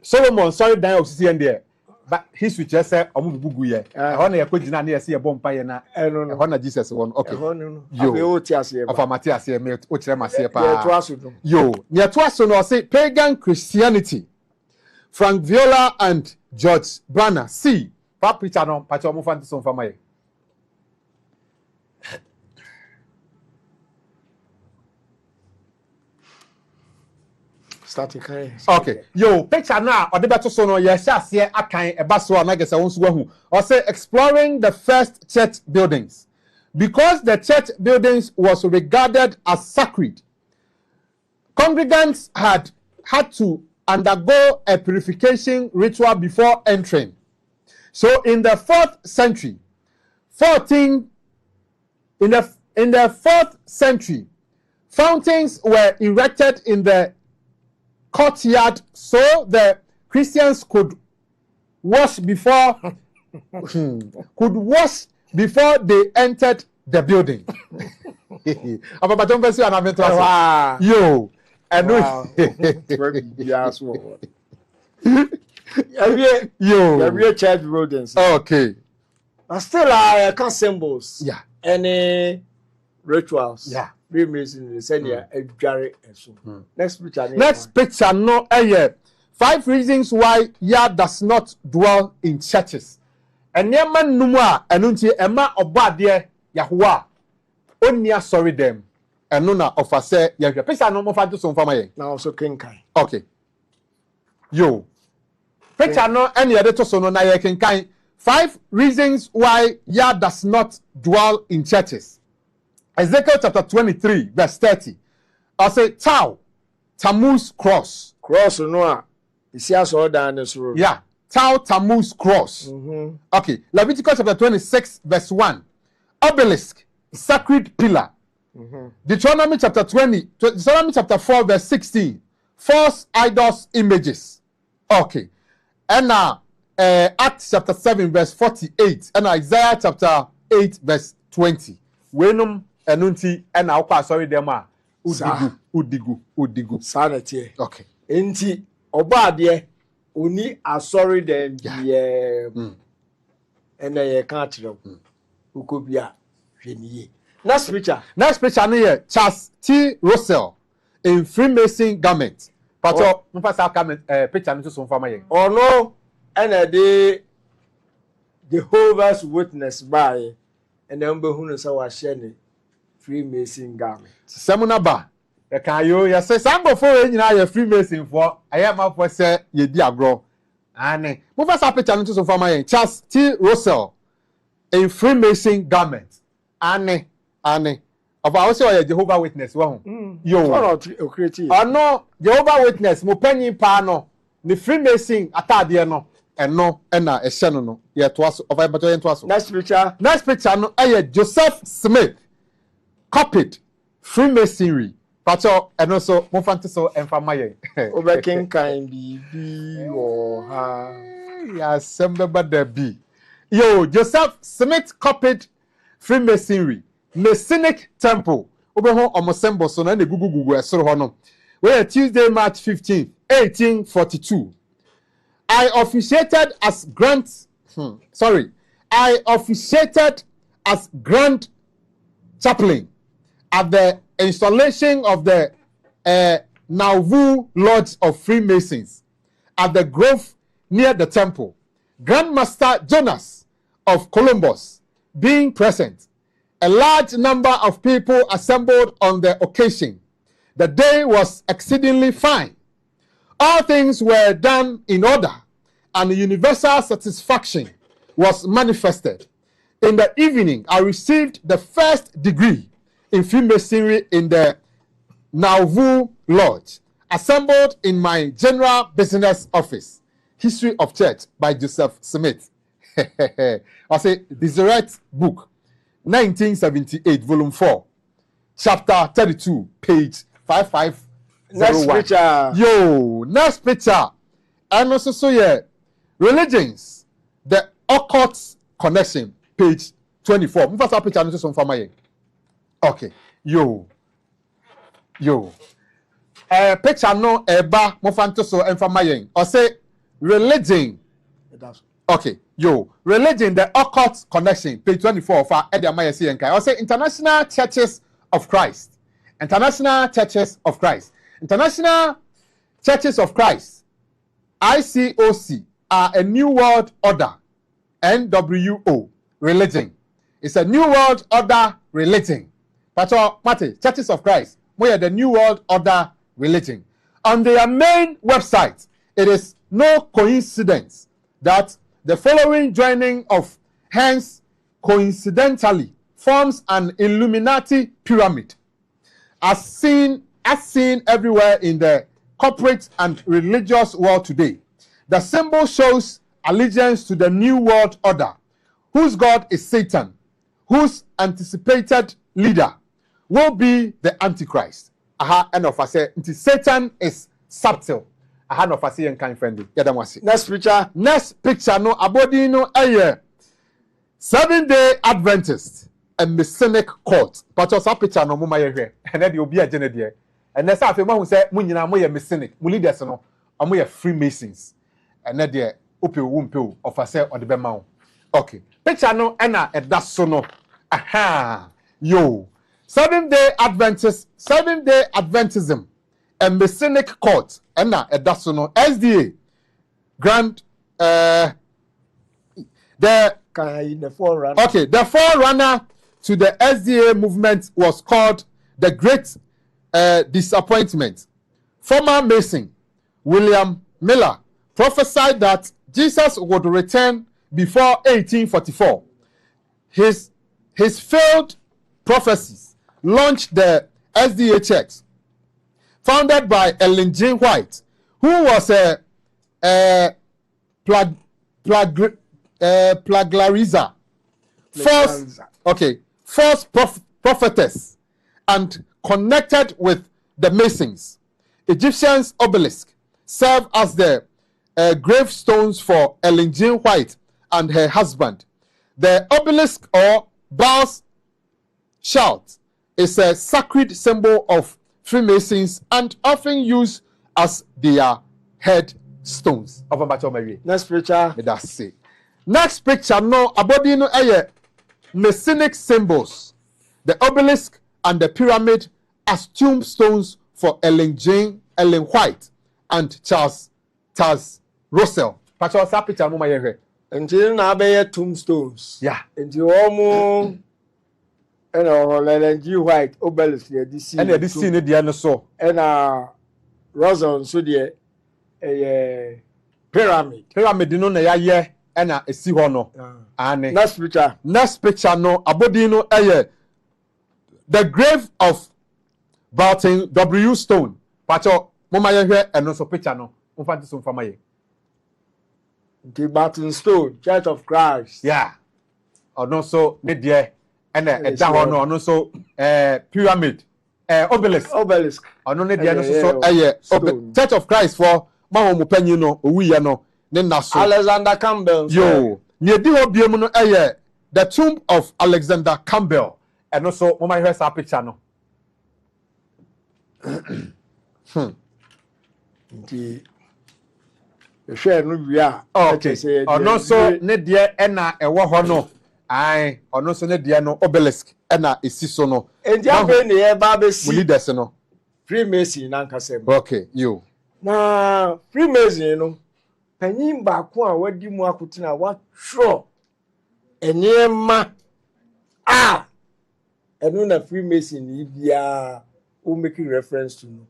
[SPEAKER 2] Solomon sorry dan osisi ende. But history just say omo bugu ye. Ho na yakogina na yesi ye bompa ye na. Ho na Jesus won. Okay. Yo. Of Matthias ye me o kire mase pa. Yo. Ne to aso no say pagan Christianity. Frank Viola and George Banner. C. Picture no pacho mo fanti so fama ye.
[SPEAKER 6] starting kind.
[SPEAKER 2] Okay. Yo, picture now. Or the better so no. Yes, here a kind a bus or naga sa who. Or say exploring the first church buildings, because the church buildings was regarded as sacred. Congregants had to undergo a purification ritual before entering. So in the 4th century, in the 4th century, fountains were erected in the courtyard so the Christians could wash before they entered the building. Yo, and
[SPEAKER 6] every church buildings.
[SPEAKER 2] Okay.
[SPEAKER 6] But still are symbols.
[SPEAKER 2] Yeah.
[SPEAKER 6] Any rituals.
[SPEAKER 2] Yeah.
[SPEAKER 6] Freemasonry, senior, Next picture.
[SPEAKER 2] Next picture, no, 5 reasons why Yah does not dwell in churches. And Yaman Numwa, and Unti Emma Obadia Yahua, Onya sorry them, and Nuna of us say, Yah, picture no more for some family.
[SPEAKER 6] Now also King Kai.
[SPEAKER 2] Okay. Yo. Picture no any other to so no na King Kai. 5 reasons why Yah does not dwell in churches. Ezekiel chapter 23, verse 30. I say, Tau, Tammuz cross.
[SPEAKER 6] Cross, no. You see us all down this road.
[SPEAKER 2] Yeah. Tau, Tammuz cross. Okay. Leviticus chapter 26, verse 1. Obelisk, sacred pillar. Deuteronomy chapter 4, verse 16. False idols images. Okay. And now, Acts chapter 7, verse 48. And Isaiah chapter 8, verse 20. Wenum enunti ena okwa sorry dem a udigu
[SPEAKER 6] sanity.
[SPEAKER 2] Okay.
[SPEAKER 6] Enti oba de oni asori dem ena ye kan kire ukobia hweniye. Next picture
[SPEAKER 2] no here Charles T. Russell in Freemason garment. Pato mfasa garment picture no so mfama yen.
[SPEAKER 6] Oh no, ena de Jehovah's Witness by and then who say wa share Freemason garment.
[SPEAKER 2] Semuna ba e kan yo ya say sambo for nyina ya Freemason for ayama for say ye di agro ane mo fa sa picture no so fama yen Charles T. Russell in Freemason garment ane of our say Jehovah Witness wo yo no Jehovah Witness mo panyin pa no ni Freemason atade no eno na ehye no ye to aso of abato ye to aso. Next picture no Joseph Smith copied Freemasonry. Pato eno so mo fante so enfama ye.
[SPEAKER 6] Over King kind bibi or ha
[SPEAKER 2] ya semba da bi. Yo, Joseph Smith copied Freemasonry. Masonic temple. Obe ho omosembo so na gugu esoro ho no. We Tuesday March 15, 1842. I officiated as Grand chaplain at the installation of the Nauvoo Lodge of Freemasons at the grove near the temple. Grandmaster Jonas of Columbus being present. A large number of people assembled on the occasion. The day was exceedingly fine. All things were done in order, and universal satisfaction was manifested. In the evening, I received the first degree in Freemasonry in the Nauvoo Lodge, assembled in my general business office. History of Church by Joseph Smith. I say, Deseret book, 1978, volume 4, chapter 32, page 5501.
[SPEAKER 6] Next picture.
[SPEAKER 2] Yo, next picture. And also so yeah, religions, the occult connection, page 24. Mfasa picture no so from my. Okay. Yo. Picture no eba mo fanto so enfama yen. Or say religion. Okay. Yo, religion, the occult connection, page 24 for Edia Maya CNK. Or say International Churches of Christ. International Churches of Christ. International Churches of Christ, ICOC, are a New World Order, NWO, religion. It's a New World Order religion. Pato, Churches of Christ, we are the New World Order religion. On their main website, it is no coincidence that the following joining of hands coincidentally forms an Illuminati pyramid, as seen everywhere in the corporate and religious world today. The symbol shows allegiance to the New World Order, whose God is Satan, whose anticipated leader will be the Antichrist. And of us say, Satan is subtle. No of us say, kind friendly.
[SPEAKER 6] Next picture.
[SPEAKER 2] Next picture, no, abodi no, 7-day Adventist and Messianic court. But also picture no mama yewe. And then you'll be a genedier. And that's how who say, Munina moye Messianic, Mulidas no, and we are Freemasons. And then the upe wumpe of us say on the bemau. Okay. Picture no, Anna, and that's so no. Aha. Yo. 7-day Adventism and Messianic court. Anna, and that's so no. SDA. Grand,
[SPEAKER 6] the forerunner.
[SPEAKER 2] Okay, the forerunner to the SDA movement was called the Great Disappointment. Former Mason William Miller prophesied that Jesus would return before 1844. His failed prophecies launched the SDA Church, founded by Ellen G. White, who was a plagiarizer, false prophetess, and connected with the Masons. Egyptian's obelisk served as the gravestones for Ellen G. White and her husband. The obelisk, or Baal's shout, is a sacred symbol of Freemasons and often used as their headstones.
[SPEAKER 6] Next picture.
[SPEAKER 2] That's it. Next picture, no, abodi no Messianic symbols. The obelisk and the pyramid as tombstones for Ellen White and Charles Russell. Pacho sa picture mo maye.
[SPEAKER 6] Until now, be tombstones.
[SPEAKER 2] Yeah.
[SPEAKER 6] Until almost, Ellen G. White obelisk here. This
[SPEAKER 2] and this scene the no so.
[SPEAKER 6] And Russell so the pyramid.
[SPEAKER 2] Pyramid no na ya and a see no. And
[SPEAKER 6] next picture.
[SPEAKER 2] Next picture no abodi no the grave of Barton W. Stone. Pacho mama ye and no so picture no. Mfanti so mfama ye.
[SPEAKER 6] The Barton Stone, Church of Christ.
[SPEAKER 2] Yeah. Ono so ne die and da ho no ono so pyramid obelisk. Ono ne die no so Church of Christ for ma ho panyi no owu ye no ne na so
[SPEAKER 6] Alexander Campbell.
[SPEAKER 2] Yo. Ne di ho biem no the tomb of Alexander Campbell. And also mama hear sa picture no.
[SPEAKER 6] The share no bia.
[SPEAKER 2] Okay. Ono so ne die na ewo ho no. Ai, ono so ne die no obelisk na esi so no.
[SPEAKER 6] Enja be ne e ba be si.
[SPEAKER 2] Leaders no.
[SPEAKER 6] Freemason na nkasem.
[SPEAKER 2] Okay, you.
[SPEAKER 6] Na Freemason no. Panyin ba ko a wadi mu akotina wa tro. Enema enu na Freemason ni bia o making reference to no.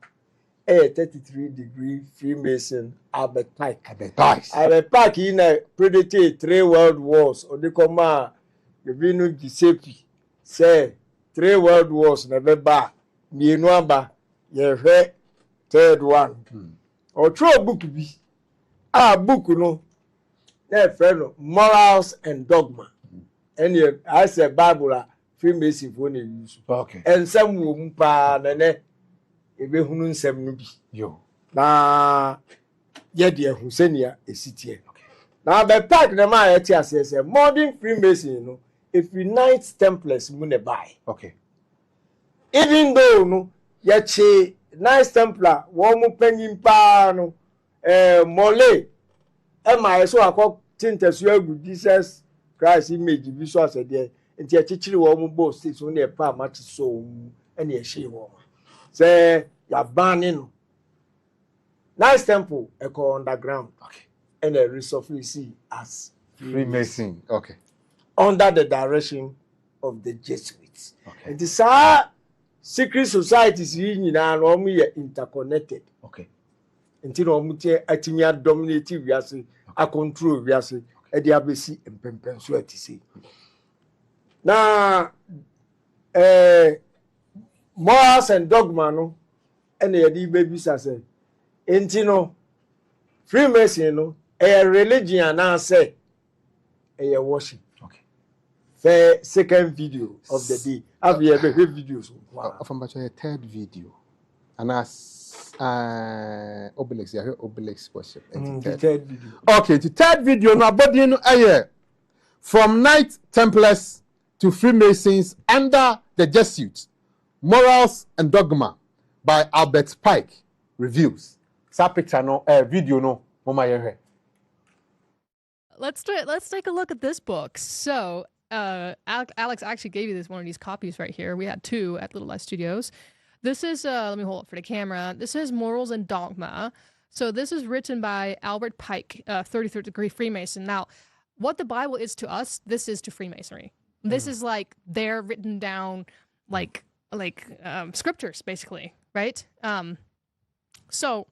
[SPEAKER 6] 33-degree Freemason Albert Pike. Albert Pike in a predicted 3 world wars. Or the command, the Vinu Giuseppe say 3 world wars never back. Ni number, ye heard 3rd one. Or throw a book be book no. Yeah, friend, morals and dogma. And I say Bible Freemason for use.
[SPEAKER 2] Okay.
[SPEAKER 6] And some woman pa nene. Ebe hunu nsem no bi
[SPEAKER 2] yo
[SPEAKER 6] na ye de ehusenia esitie na be pack na ma yeti asese modern Freemason no if you Knights Templars mu ne buy.
[SPEAKER 2] Okay.
[SPEAKER 6] Even though no ye che Knights Templar wo mu panyin pa no mole e ma so akọ tintesu agu Jesus Christ image bi so asede enti e chichiri wo mu bo six no e pa ma ti so mu ene e hye wo. Say you're banning nice temple echo underground.
[SPEAKER 2] Okay.
[SPEAKER 6] And a resurface as
[SPEAKER 2] Freemason. Okay.
[SPEAKER 6] Under the direction of the Jesuits.
[SPEAKER 2] Okay.
[SPEAKER 6] And these secret societies in interconnected.
[SPEAKER 2] Okay.
[SPEAKER 6] nti na ɔmo tie atimi dominate wiase a control wiase e de abesi mpempen so atise na morals and dogma no ene ye di bebisa se nti no Freemason no a religion na say a worship.
[SPEAKER 2] Okay.
[SPEAKER 6] The second video of the day. Have you ever heard videos?
[SPEAKER 2] Wow. From a third video. And as Obelix, I heard Obelix worship.
[SPEAKER 6] The third video.
[SPEAKER 2] Okay, the third video now body no from Knight Templars to Freemasons under the Jesuits. Morals and Dogma by Albert Pike reviews. Sa picture no video no mama ye.
[SPEAKER 9] Let's take a look at this book. So Alex actually gave you one of these copies right here. We had 2 at Little Less Studios. This is let me hold it for the camera. This is Morals and Dogma. So this is written by Albert Pike, 33rd degree Freemason. Now, what the Bible is to us, this is to Freemasonry. This is like they're written down like scriptures basically, right? So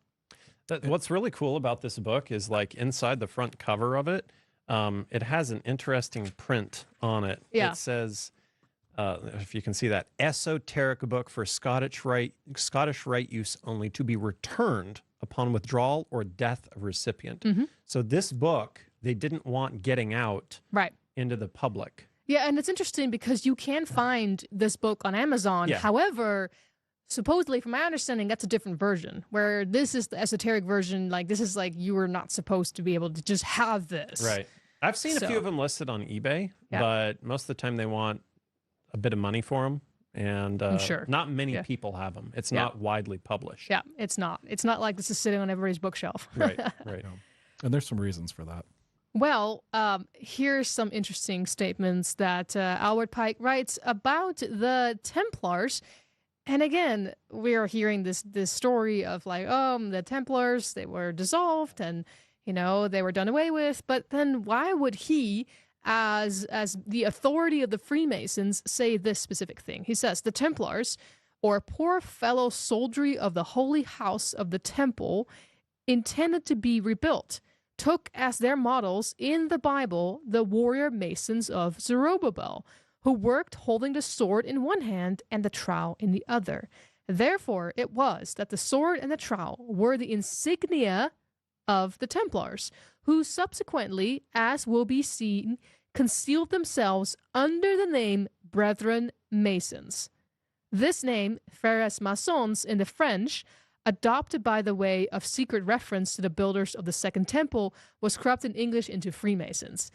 [SPEAKER 10] what's really cool about this book is like inside the front cover of it, it has an interesting print on it.
[SPEAKER 9] Yeah.
[SPEAKER 10] It says, if you can see that, esoteric book for Scottish Rite use only, to be returned upon withdrawal or death of recipient. So this book, they didn't want getting out into the public.
[SPEAKER 9] Yeah, and it's interesting because you can find this book on Amazon.
[SPEAKER 10] Yeah.
[SPEAKER 9] However, supposedly, from my understanding, that's a different version, where this is the esoteric version. Like, this is like you are not supposed to be able to just have this.
[SPEAKER 10] Right. I've seen a few of them listed on eBay, but most of the time they want a bit of money for them. And not many people have them. It's not widely published.
[SPEAKER 9] Yeah, it's not. It's not like this is sitting on everybody's bookshelf.
[SPEAKER 10] Right.
[SPEAKER 11] And there's some reasons for that.
[SPEAKER 9] Well, here's some interesting statements that Albert Pike writes about the Templars. And again, we are hearing this story of like, the Templars, they were dissolved and, they were done away with. But then why would he, as the authority of the Freemasons, say this specific thing? He says, the Templars, or poor fellow soldiery of the holy house of the temple, intended to be rebuilt, took as their models in the Bible the warrior masons of Zerubbabel, who worked holding the sword in one hand and the trowel in the other. Therefore, it was that the sword and the trowel were the insignia of the Templars, who subsequently, as will be seen, concealed themselves under the name Brethren Masons. This name, Frères Maçons in the French, adopted by the way of secret reference to the builders of the Second Temple, was corrupted in English into Freemasons.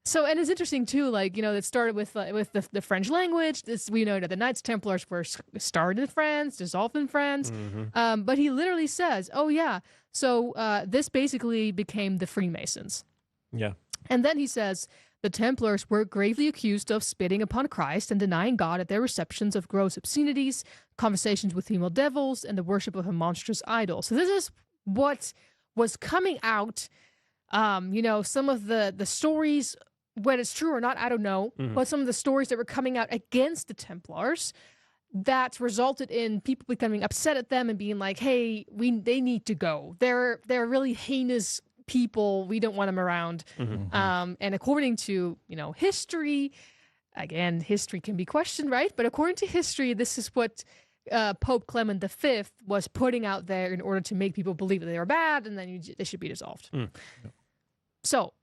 [SPEAKER 9] So, and it's interesting too, like, it started with the French language. We know that the Knights Templars were started in France, dissolved in France. But he literally says, so this basically became the Freemasons.
[SPEAKER 10] Yeah.
[SPEAKER 9] And then he says, the Templars were gravely accused of spitting upon Christ and denying God at their receptions of gross obscenities, conversations with female devils, and the worship of a monstrous idol. So this is what was coming out. Some of the stories, whether it's true or not, I don't know, but some of the stories that were coming out against the Templars that resulted in people becoming upset at them and being like, hey, they need to go. They're really heinous people. We don't want them around. And according to, history, again, history can be questioned, right? But according to history, this is what Pope Clement V was putting out there in order to make people believe that they were bad and then they should be dissolved. So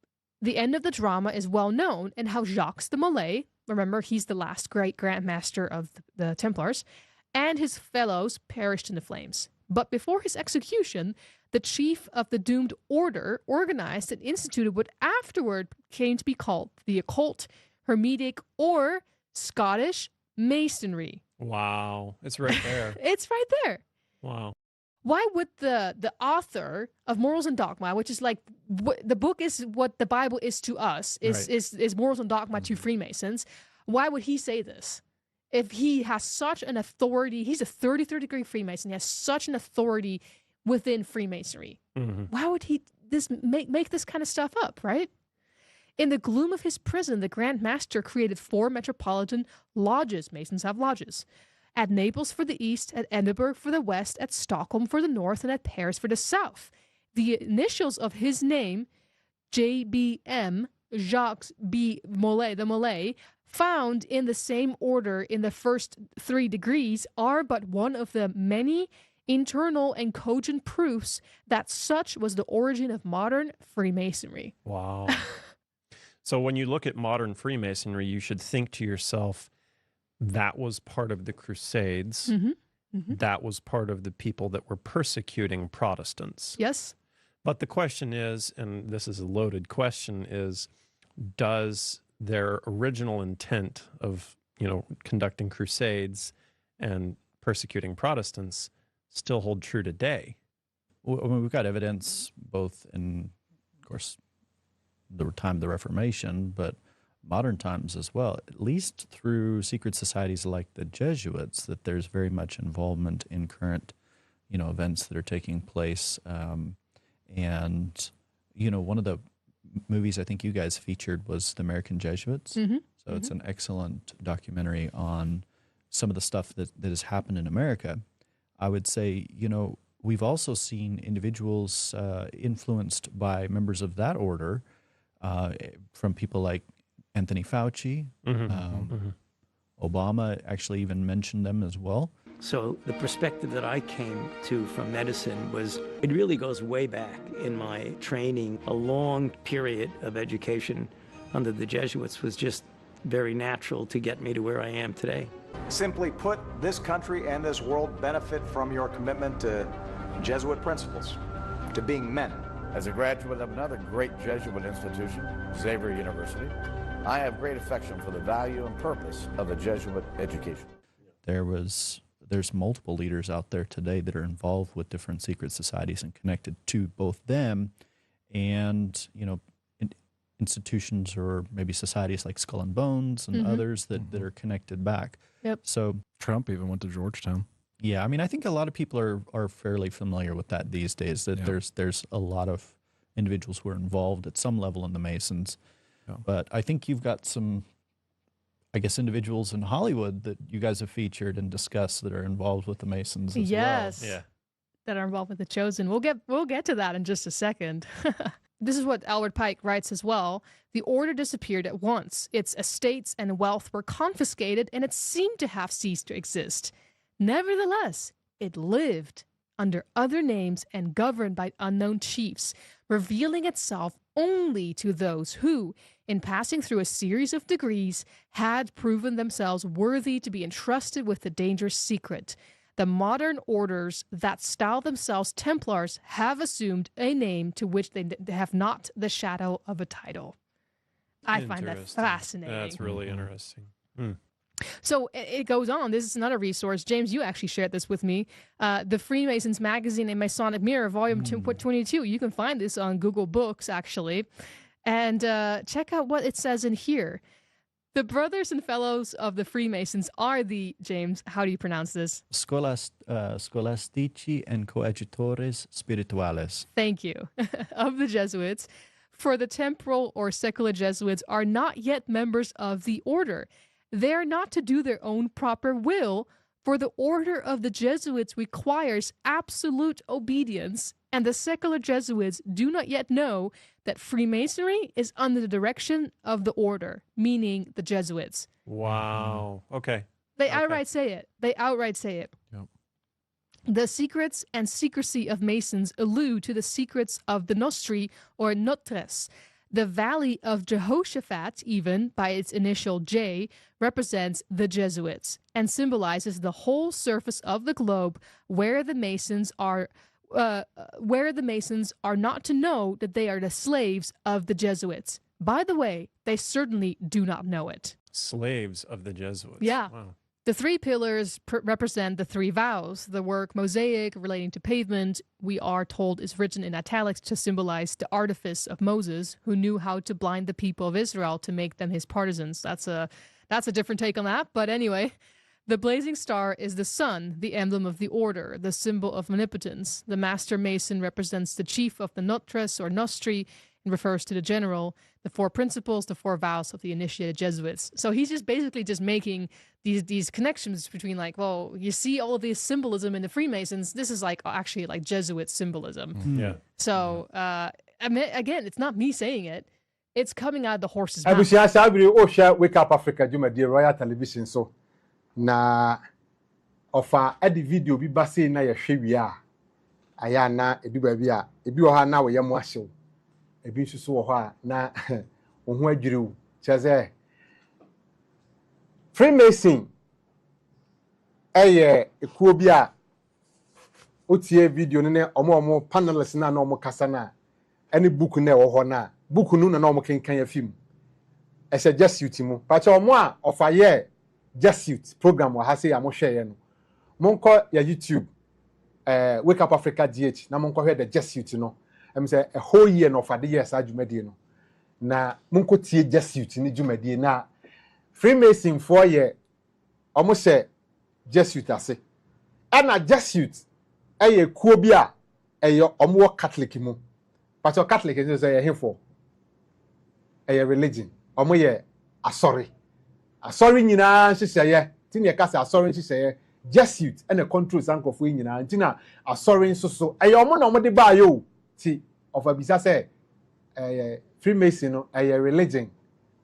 [SPEAKER 9] the end of the drama is well known in how Jacques de Molay, remember, he's the last great Grand Master of the Templars, and his fellows perished in the flames. But before his execution, the chief of the doomed order organized and instituted what afterward came to be called the occult, Hermetic, or Scottish Masonry.
[SPEAKER 10] Wow. It's right there.
[SPEAKER 9] It's right there.
[SPEAKER 10] Wow.
[SPEAKER 9] Why would the author of Morals and Dogma, which is like the book is what the Bible is to us, is Morals and Dogma to Freemasons, why would he say this? If he has such an authority, he's a 33rd degree Freemason, he has such an authority within Freemasonry. Why would he make this kind of stuff up, right? In the gloom of his prison, the Grand Master created 4 metropolitan lodges. Masons have lodges. at Naples for the east, at Edinburgh for the west, at Stockholm for the north, and at Paris for the south. The initials of his name, JBM, Jacques B. Molay, the Molay, found in the same order in the first 3 degrees, are but one of the many internal and cogent proofs that such was the origin of modern Freemasonry.
[SPEAKER 10] Wow. So when you look at modern Freemasonry, you should think to yourself, that was part of the Crusades. That was part of the people that were persecuting Protestants.
[SPEAKER 9] Yes.
[SPEAKER 10] But the question is, and this is a loaded question, is does their original intent of, conducting crusades and persecuting Protestants still hold true today?
[SPEAKER 11] Well, I mean, we've got evidence both in, of course, the time of the Reformation, but modern times as well, at least through secret societies like the Jesuits, that there's very much involvement in current, events that are taking place. And, one of the movies I think you guys featured was The American Jesuits. So it's an excellent documentary on some of the stuff that has happened in America. I would say, we've also seen individuals influenced by members of that order, from people like Anthony Fauci. Obama actually even mentioned them as well.
[SPEAKER 12] So the perspective that I came to from medicine was, it really goes way back in my training. A long period of education under the Jesuits was just very natural to get me to where I am today.
[SPEAKER 13] Simply put, this country and this world benefit from your commitment to Jesuit principles, to being men.
[SPEAKER 14] As a graduate of another great Jesuit institution, Xavier University, I have great affection for the value and purpose of the Jesuit education.
[SPEAKER 11] There's multiple leaders out there today that are involved with different secret societies and connected to both them and, institutions or maybe societies like Skull and Bones and others that are connected back.
[SPEAKER 9] Yep.
[SPEAKER 11] So Trump even went to Georgetown. Yeah, I mean, I think a lot of people are fairly familiar with that these days, that there's a lot of individuals who are involved at some level in the Masons. Yeah. But I think you've got some, I guess, individuals in Hollywood that you guys have featured and discussed that are involved with the Masons as well.
[SPEAKER 9] Yeah. That are involved with the Chosen. We'll get to that in just a second. This is what Albert Pike writes as well. The order disappeared at once. Its estates and wealth were confiscated, and it seemed to have ceased to exist. Nevertheless, it lived under other names and governed by unknown chiefs, revealing itself only to those who, in passing through a series of degrees, had proven themselves worthy to be entrusted with the dangerous secret. The modern orders that style themselves Templars have assumed a name to which they have not the shadow of a title. I find that fascinating.
[SPEAKER 10] That's really interesting.
[SPEAKER 9] So it goes on. This is another resource. James, you actually shared this with me. The Freemasons Magazine and Masonic Mirror, Volume 22. You can find this on Google Books, actually. And check out what it says in here. The brothers and fellows of the Freemasons are the, James, how do you pronounce this?
[SPEAKER 11] Scolastici and coadjutores spirituales.
[SPEAKER 9] Thank you. Of the Jesuits. For the temporal or secular Jesuits are not yet members of the order. They are not to do their own proper will, for the order of the Jesuits requires absolute obedience, and the secular Jesuits do not yet know that Freemasonry is under the direction of the order, meaning the Jesuits.
[SPEAKER 10] Wow. Okay.
[SPEAKER 9] They outright say it. Yep. The secrets and secrecy of Masons allude to the secrets of the Nostri or Notres. The Valley of Jehoshaphat, even by its initial J, represents the Jesuits and symbolizes the whole surface of the globe where the Masons are not to know that they are the slaves of the Jesuits. By the way, they certainly do not know it.
[SPEAKER 10] Slaves of the Jesuits.
[SPEAKER 9] Yeah.
[SPEAKER 10] Wow.
[SPEAKER 9] The three pillars represent the three vows. The work Mosaic relating to pavement, we are told, is written in italics to symbolize the artifice of Moses, who knew how to blind the people of Israel to make them his partisans. That's a different take on that. But anyway, the blazing star is the sun, the emblem of the order, the symbol of omnipotence. The master mason represents the chief of the Notres or Nostri, It refers to the general, the 4 principles, the 4 vows of the initiated Jesuits. So he's just basically just making these connections between like, well, you see all this symbolism in the Freemasons. This is like actually like Jesuit symbolism.
[SPEAKER 10] Yeah.
[SPEAKER 9] So I mean, again, it's not me saying it. It's coming out of the horse's mouth.
[SPEAKER 2] Abusia sabiri o hwa Wake Up Africa Jumadi Royal Television so na ofa edi video bi ba sei na ye hwe wi a aya na ebi ba bi a ebi o ha na wo ye mo ahyew ebi nso so wo ho a na wo ho adwiriw cheze Freemason ekuo bi a otie video ne omo panelists na omo kasa na any book na wo ho na book nu na omo kenkan ya film ese Jesuit mu pa cha omo a ofaye Jesuit program wa ha se ya mo hweye no monko ya YouTube Wake Up Africa DH na monko hwe the Jesuit no em say a whole year no for the years adwumadie no na monko tie Jesuit ni dwumadie na Freemason for ye omo se Jesuit ase ana Jesuit kuo bi a omo Catholic mu but your Catholic is say here for religion omo ye asori nyina hyehyeye tin ye kasa asori hyehyeye Jesuit and a control sankofo nyina ntina asori nsoso omo na omo de ba yo ti of abisa say Freemason no religion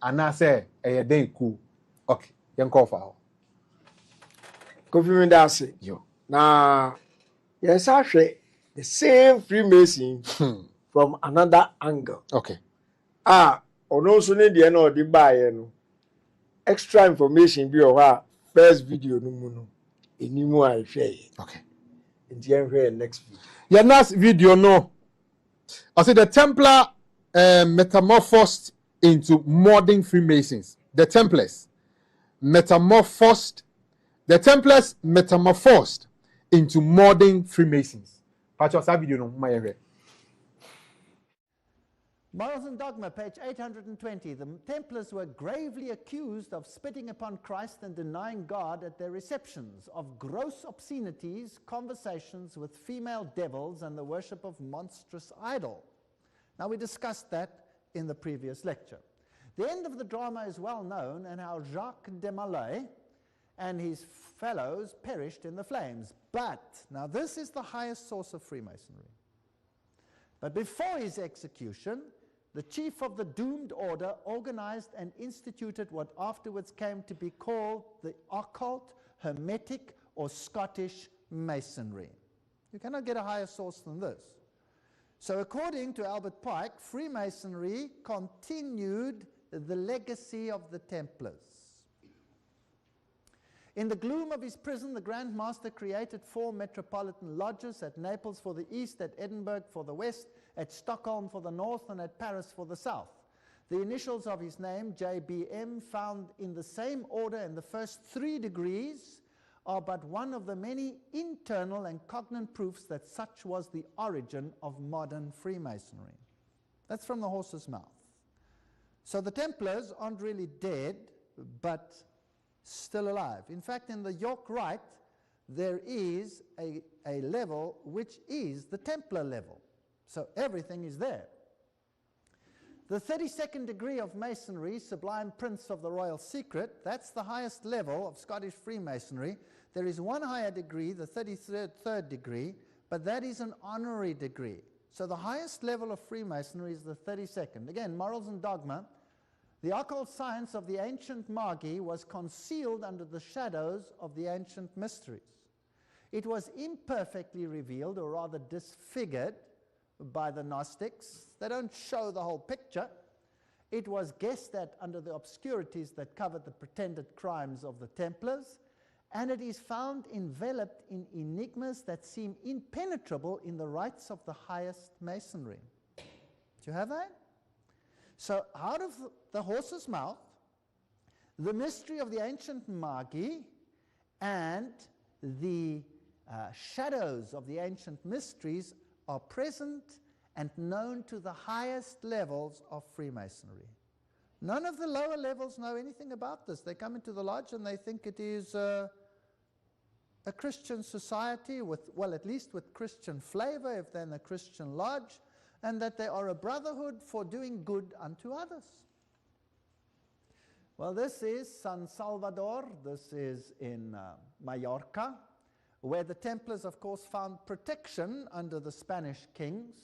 [SPEAKER 2] ana say dey cool okay yen call for
[SPEAKER 6] Kofi Mindase
[SPEAKER 2] yo
[SPEAKER 6] na yes ahwe the same Freemason from another angle.
[SPEAKER 2] Okay.
[SPEAKER 6] Ono so ne de na odi baaye no extra information bi o ha first video no mu no enimu a hwe.
[SPEAKER 2] Okay.
[SPEAKER 6] Nti en hwe next video.
[SPEAKER 2] Your next video no I say the Templar metamorphosed into modern Freemasons. The Templars metamorphosed into modern Freemasons. Patch that video no my head.
[SPEAKER 15] Morals and Dogma, page 820. The Templars were gravely accused of spitting upon Christ and denying God at their receptions, of gross obscenities, conversations with female devils, and the worship of monstrous idol. Now, we discussed that in the previous lecture. The end of the drama is well known, and how Jacques Desmoulins and his fellows perished in the flames. But, now this is the highest source of Freemasonry. But before his execution, the chief of the doomed order organized and instituted what afterwards came to be called the occult, hermetic, or Scottish Masonry. You cannot get a higher source than this. So according to Albert Pike, Freemasonry continued the legacy of the Templars. In the gloom of his prison, the Grand Master created 4 metropolitan lodges at Naples for the east, at Edinburgh for the west, at Stockholm for the north, and at Paris for the south. The initials of his name, JBM, found in the same order in the first 3 degrees, are but one of the many internal and cognate proofs that such was the origin of modern Freemasonry. That's from the horse's mouth. So the Templars aren't really dead, but still alive. In fact, in the York Rite, there is a level which is the Templar level. So everything is there. The 32nd degree of Masonry, Sublime Prince of the Royal Secret, that's the highest level of Scottish Freemasonry. There is one higher degree, the 33rd degree, but that is an honorary degree. So the highest level of Freemasonry is the 32nd. Again, Morals and Dogma. The occult science of the ancient Magi was concealed under the shadows of the ancient mysteries. It was imperfectly revealed, or rather disfigured, by the Gnostics. They don't show the whole picture. It was guessed at under the obscurities that covered the pretended crimes of the Templars, and it is found enveloped in enigmas that seem impenetrable in the rites of the highest Masonry. Do you have that? So out of the horse's mouth, the mystery of the ancient Magi and the shadows of the ancient mysteries are present and known to the highest levels of Freemasonry. None of the lower levels know anything about this. They come into the lodge and they think it is a Christian society with, well, at least with Christian flavor, if they're in a Christian lodge. and that they are a brotherhood for doing good unto others. Well, this is San Salvador. This is in Mallorca, where the Templars, of course, found protection under the Spanish kings.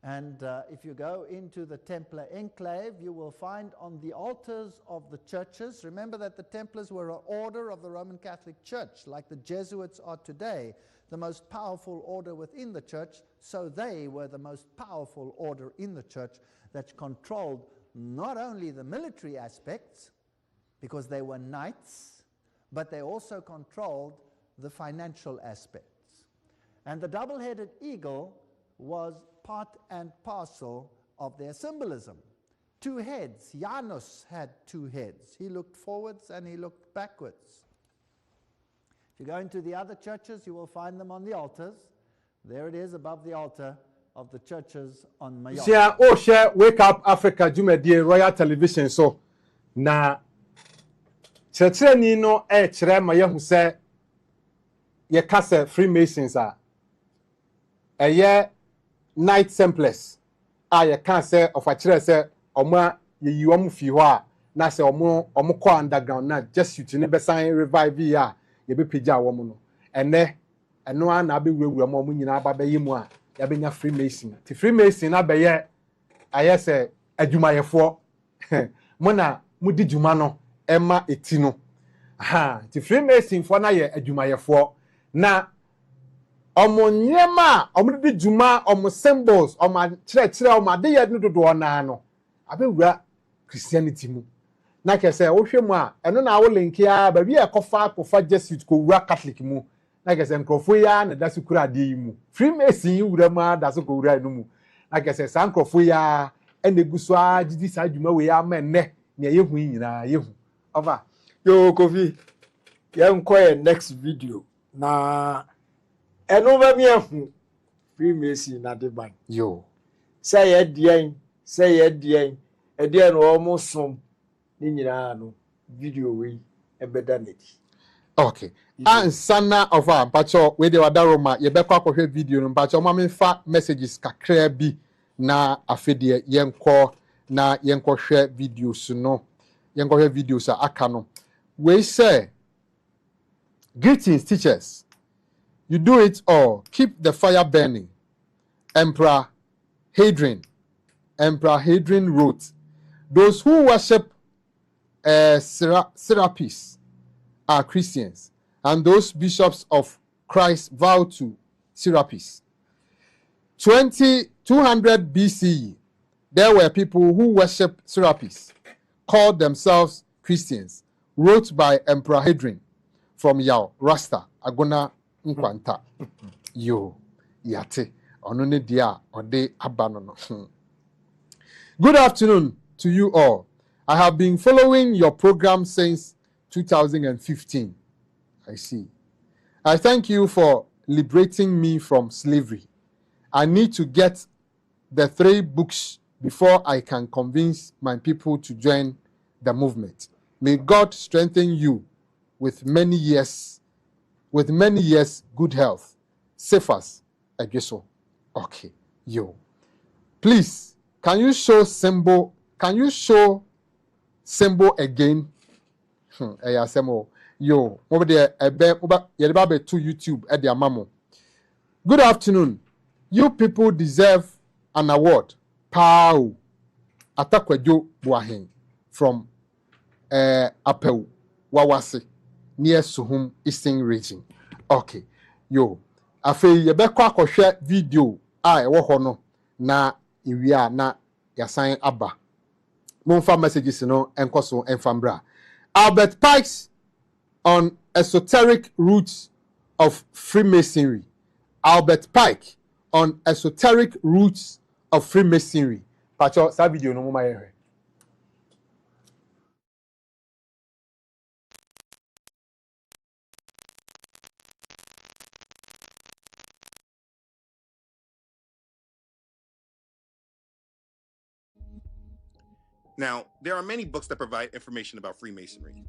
[SPEAKER 15] And if you go into the Templar enclave, you will find on the altars of the churches, remember that the Templars were an order of the Roman Catholic Church, like the Jesuits are today, the most powerful order within the church, so they were the most powerful order in the church that controlled not only the military aspects, because they were knights, but they also controlled the financial aspects. And the double-headed eagle was part and parcel of their symbolism. Two heads. Janus had two heads. He looked forwards and he looked backwards. If you go into the other churches, you will find them on the altars. There it is above the altar of the churches on Mallorca.
[SPEAKER 2] Share, oh, share, Wake Up Africa, Jumedi, Royal Television. So, na, Chetreni no chere ma yehu se ye kase Freemasons are. Eye Knight Templars ye kan se of a chere se omo ye yi omo fi ho a na se omo ko underground na just you ne be san revive ya ye be pija omo no ene eno a na be wurawura mo nyina ba be yimu a ya be nya Freemason ti Freemason na be ye aye se adwumayefo mo na mudi dwuma no ema eti no ha ti Freemason fo na ye adwumayefo na omo nyema omo di dwuma omo symbols omo kire omo ade ye no dodo na no abewura Christianity mu na kese wo hwemu a eno na wo link ya ba bi e kofa Jesuit ko wura Catholic mu na kese nkrofo ya na da sukura ade mu Freemason yi wura ma da so ko wura no mu na kese san nkrofo ya eneguso a jidi sa dwuma we ya ma ne ne yehu nyina yehu over
[SPEAKER 6] yo Kofi yam koye next video na eno ba mi ahu Freemason na de ban
[SPEAKER 2] yo
[SPEAKER 6] say edien no omo som ni nyina no video we ebeda neti.
[SPEAKER 2] Okay. Ansana of our pacho we de wadaroma ye bekwa kohwe video no pacho ma me fa messages kakra bi na afedie yenko na yenko hwe videos no yenko hwe videos aka no we say greetings teachers, you do it all, keep the fire burning. Emperor Hadrian wrote, those who worship Serapis are Christians, and those bishops of Christ vow to Serapis. 200 BCE, there were people who worship Serapis, called themselves Christians, wrote by Emperor Hadrian from Yao, Rasta, Agona Nkwanta. Yo, yate, onone dia, ode abanono. Good afternoon to you all. I have been following your program since 2015. I see. I thank you for liberating me from slavery. I need to get the 3 books before I can convince my people to join the movement. May God strengthen you with many years good health. Cephas Egeso. Okay, yo. Please, can you show symbol again? Yo, over there, to YouTube at the Amamo. Good afternoon. You people deserve an award. Pow. Atakwejo Buahen from Apeu Wawase near Suhum Eastern region. Okay. Yo. Afe yebekwa akɔhwɛ video a ɛwɔ hɔ no na ewia na yasan aba. Momfa messages no enko so enfambra. Albert Pike's on esoteric roots of Freemasonry. Albert Pike on esoteric roots of Freemasonry. Pacho sa video no mama yehe.
[SPEAKER 16] Now, there are many books that provide information about Freemasonry,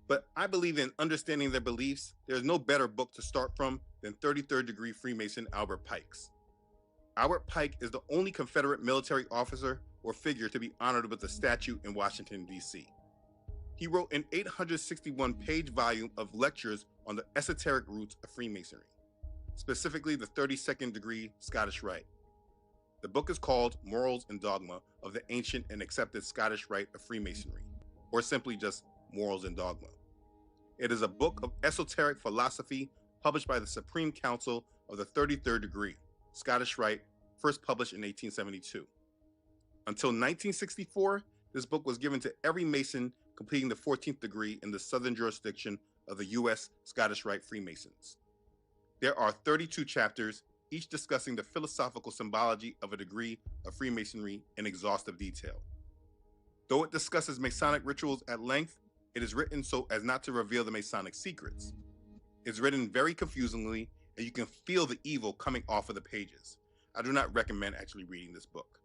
[SPEAKER 16] but I believe in understanding their beliefs. There's no better book to start from than 33rd Degree Freemason Albert Pike's. Albert Pike is the only Confederate military officer or figure to be honored with a statue in Washington, D.C. He wrote an 861-page volume of lectures on the esoteric roots of Freemasonry, specifically the 32nd degree Scottish Rite. The book is called Morals and Dogma of the Ancient and Accepted Scottish Rite of Freemasonry, or simply just Morals and Dogma. It is a book of esoteric philosophy published by the Supreme Council of the 33rd degree, Scottish Rite, first published in 1872. Until 1964, this book was given to every Mason completing the 14th degree in the southern jurisdiction of the U.S. Scottish Rite Freemasons. There are 32 chapters, each discussing the philosophical symbology of a degree of Freemasonry in exhaustive detail. Though it discusses Masonic rituals at length, it is written so as not to reveal the Masonic secrets. It's written very confusingly, and you can feel the evil coming off of the pages. I do not recommend actually reading this book.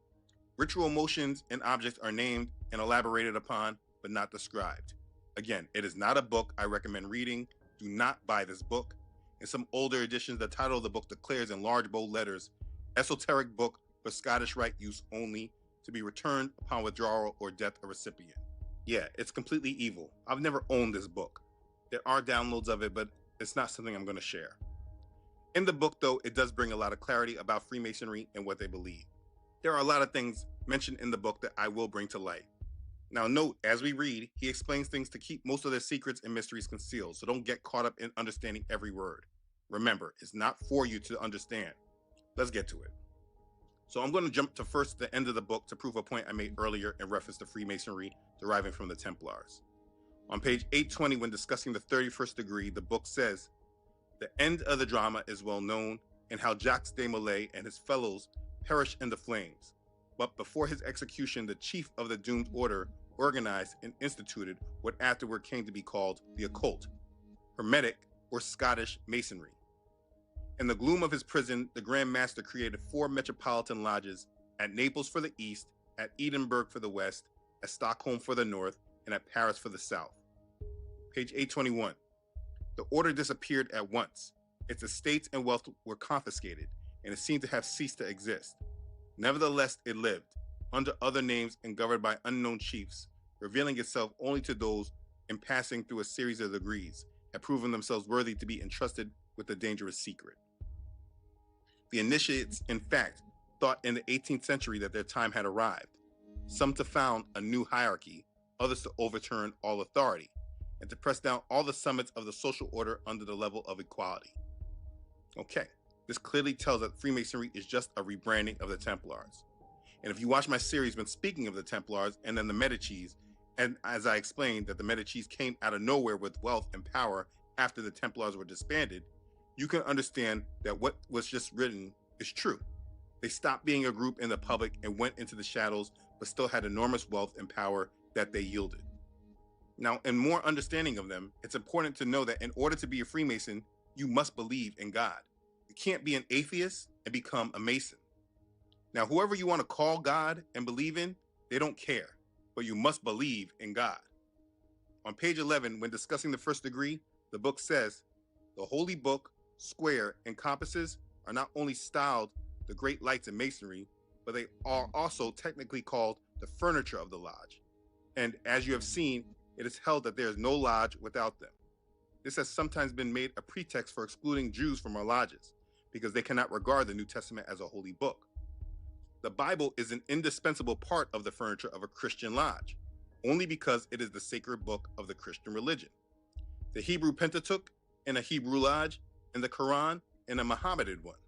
[SPEAKER 16] Ritual motions and objects are named and elaborated upon, but not described. Again, it is not a book I recommend reading. Do not buy this book. In some older editions, the title of the book declares in large bold letters, "Esoteric Book for Scottish Rite Use Only, to be returned upon withdrawal or death of recipient." Yeah, it's completely evil. I've never owned this book. There are downloads of it, but it's not something I'm going to share. In the book, though, it does bring a lot of clarity about Freemasonry and what they believe. There are a lot of things mentioned in the book that I will bring to light. Now note, as we read, he explains things to keep most of their secrets and mysteries concealed, so don't get caught up in understanding every word. Remember, it's not for you to understand. Let's get to it. So I'm going to jump to first the end of the book to prove a point I made earlier in reference to Freemasonry deriving from the Templars. On page 820, when discussing the 31st degree, the book says, "The end of the drama is well known, and how Jacques de Molay and his fellows perished in the flames. But before his execution, the chief of the doomed order organized and instituted what afterward came to be called the occult, Hermetic or Scottish Masonry. In the gloom of his prison, the Grand Master created 4 metropolitan lodges at Naples for the east, at Edinburgh for the west, at Stockholm for the north, and at Paris for the south." Page 821. "The order disappeared at once. Its estates and wealth were confiscated, and it seemed to have ceased to exist. Nevertheless, it lived, under other names and governed by unknown chiefs, revealing itself only to those, in passing through a series of degrees, had proven themselves worthy to be entrusted with the dangerous secret. The initiates, in fact, thought in the 18th century that their time had arrived, some to found a new hierarchy, others to overturn all authority, and to press down all the summits of the social order under the level of equality." Okay, this clearly tells that Freemasonry is just a rebranding of the Templars. And if you watch my series when speaking of the Templars and then the Medicis, and as I explained that the Medicis came out of nowhere with wealth and power after the Templars were disbanded, you can understand that what was just written is true. They stopped being a group in the public and went into the shadows, but still had enormous wealth and power that they yielded. Now, in more understanding of them, it's important to know that in order to be a Freemason, you must believe in God. You can't be an atheist and become a Mason. Now, whoever you want to call God and believe in, they don't care, but you must believe in God. On page 11, when discussing the first degree, the book says, "The holy book, square, and compasses are not only styled the great lights in Masonry, but they are also technically called the furniture of the lodge. And as you have seen, it is held that there is no lodge without them. This has sometimes been made a pretext for excluding Jews from our lodges, because they cannot regard the New Testament as a holy book. The Bible is an indispensable part of the furniture of a Christian lodge, only because it is the sacred book of the Christian religion. The Hebrew Pentateuch in a Hebrew lodge, and the Quran in a Mohammedan one,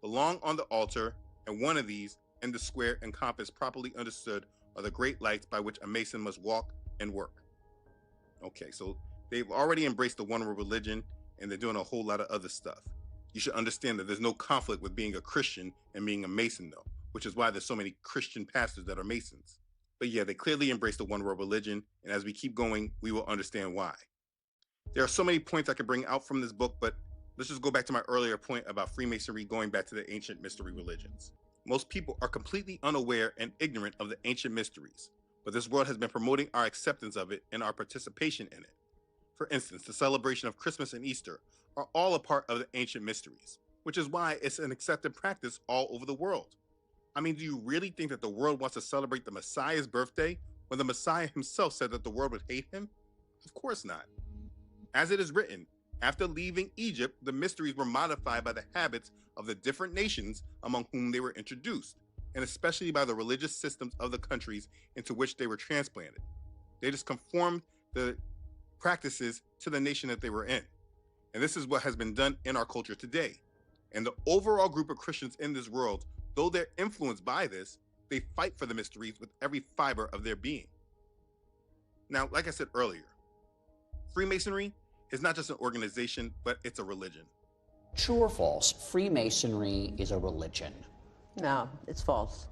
[SPEAKER 16] belong on the altar, and one of these, and the square and compass properly understood, are the great lights by which a Mason must walk and work." Okay, so they've already embraced the one world religion, and they're doing a whole lot of other stuff. You should understand that there's no conflict with being a Christian and being a Mason, though, which is why there's so many Christian pastors that are Masons. But yeah, they clearly embrace the one world religion, and as we keep going, we will understand why. There are so many points I could bring out from this book, but let's just go back to my earlier point about Freemasonry going back to the ancient mystery religions. Most people are completely unaware and ignorant of the ancient mysteries, but this world has been promoting our acceptance of it and our participation in it. For instance, the celebration of Christmas and Easter are all a part of the ancient mysteries. which is why it's an accepted practice all over the world. I mean, do you really think that the world wants to celebrate the Messiah's birthday when the Messiah himself said that the world would hate him? Of course not. As it is written, after leaving Egypt, the mysteries were modified by the habits of the different nations among whom they were introduced, and especially by the religious systems of the countries into which they were transplanted. They just conformed the practices to the nation that they were in. And this is what has been done in our culture today. And the overall group of Christians in this world, though they're influenced by this, they fight for the mysteries with every fiber of their being. Now, like I said earlier, Freemasonry is not just an organization, but it's a religion.
[SPEAKER 17] True or false? Freemasonry is a religion.
[SPEAKER 18] No, it's false.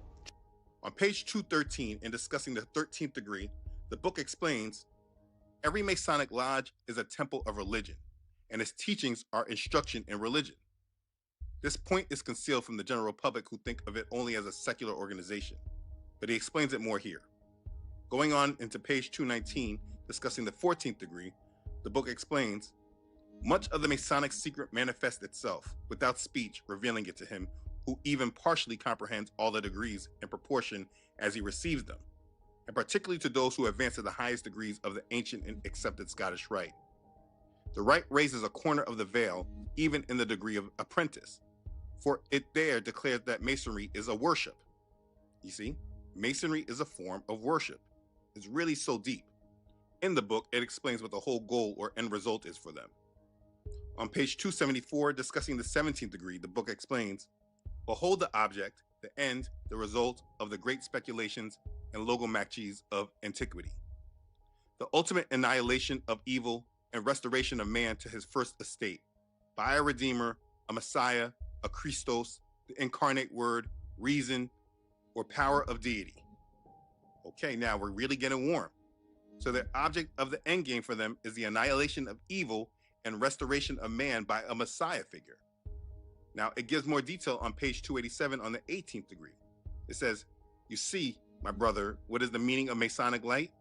[SPEAKER 16] On page 213, in discussing the 13th degree, the book explains, every Masonic lodge is a temple of religion, and its teachings are instruction in religion. This point is concealed from the general public who think of it only as a secular organization, but he explains it more here. Going on into page 219, discussing the 14th degree, the book explains, much of the Masonic secret manifests itself, without speech revealing it to him, who even partially comprehends all the degrees in proportion as he receives them, and particularly to those who advance to the highest degrees of the ancient and accepted Scottish Rite. The Rite raises a corner of the veil, even in the degree of apprentice, for it there declares that Masonry is a worship. You see, Masonry is a form of worship. It's really so deep. In the book, it explains what the whole goal or end result is for them. On page 274, discussing the 17th degree, the book explains, behold the object, the end, the result of the great speculations and logomacchies of antiquity. The ultimate annihilation of evil and restoration of man to his first estate by a Redeemer, a Messiah, a Christos, the incarnate word, reason, or power of deity. Okay, now we're really getting warm. So the object of the end game for them is the annihilation of evil and restoration of man by a Messiah figure. Now, it gives more detail on page 287 on the 18th degree. It says, you see, my brother, what is the meaning of Masonic light?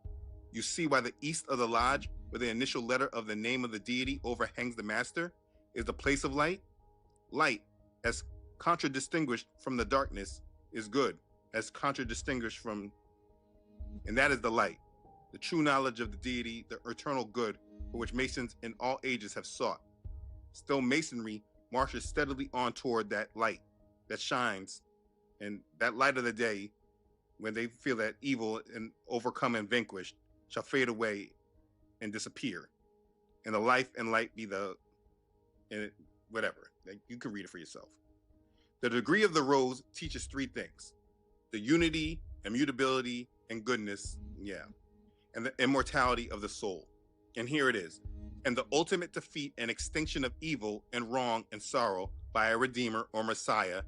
[SPEAKER 16] You see why the east of the lodge, where the initial letter of the name of the deity overhangs the master, is the place of light? Light, as contradistinguished from the darkness, is good, as contradistinguished from, and that is the light, the true knowledge of the deity, the eternal good for which Masons in all ages have sought. Still, Masonry marches steadily on toward that light that shines, and that light of the day, when they feel that evil and overcome and vanquished, shall fade away and disappear. And the life and light be the, and whatever. You can read it for yourself. The degree of the rose teaches three things: the unity, immutability, and goodness, and the immortality of the soul. And here it is. And the ultimate defeat and extinction of evil and wrong and sorrow by a Redeemer or Messiah.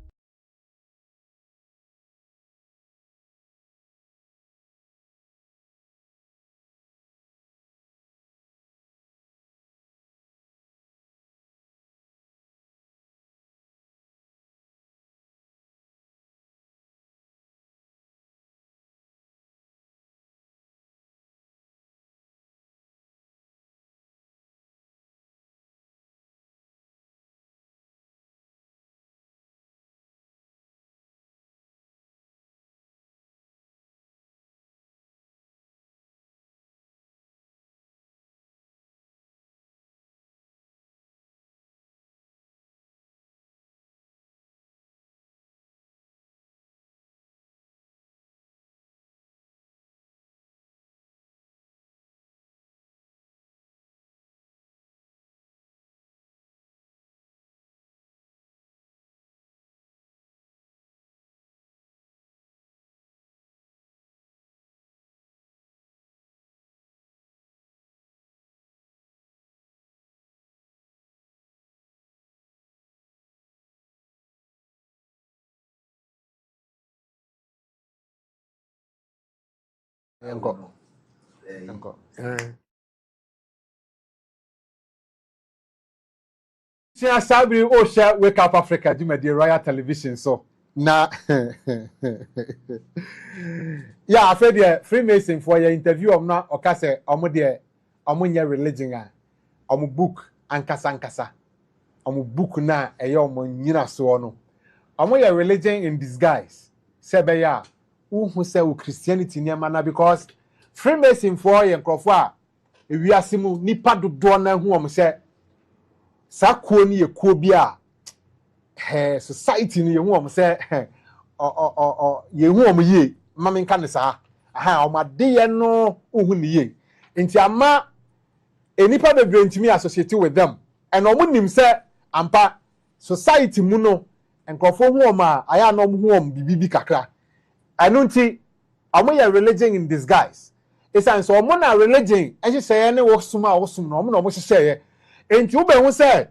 [SPEAKER 2] Tia Sabri Osha Wake Up Africa, the Royal Television. So na yeah, I feel the Freemason for your interview. I'm not okay. I'm religion. I'm book and kasa. omo book na eye omo nyina so no omo ya religion in disguise se be ya who say wo Christianity niam na because Freemason for ye nkrofo a ewiase mu nipa dodo na hu omo se sakuo ni ekuo bi a society ni ye hu omo se ye hu omo ye mama nka ne saa aha omo ade ye no hu ni ye nti ama enipa bebre ntimi associate with them and omo nim se ampa society mu no nkrofo hu omo a aya na omo hu omo bibi kakra anu nti omo ye religion in disguise esan so omo na religion ehye ne wo sum a wo sum no omo na omo hye enti wo be hu se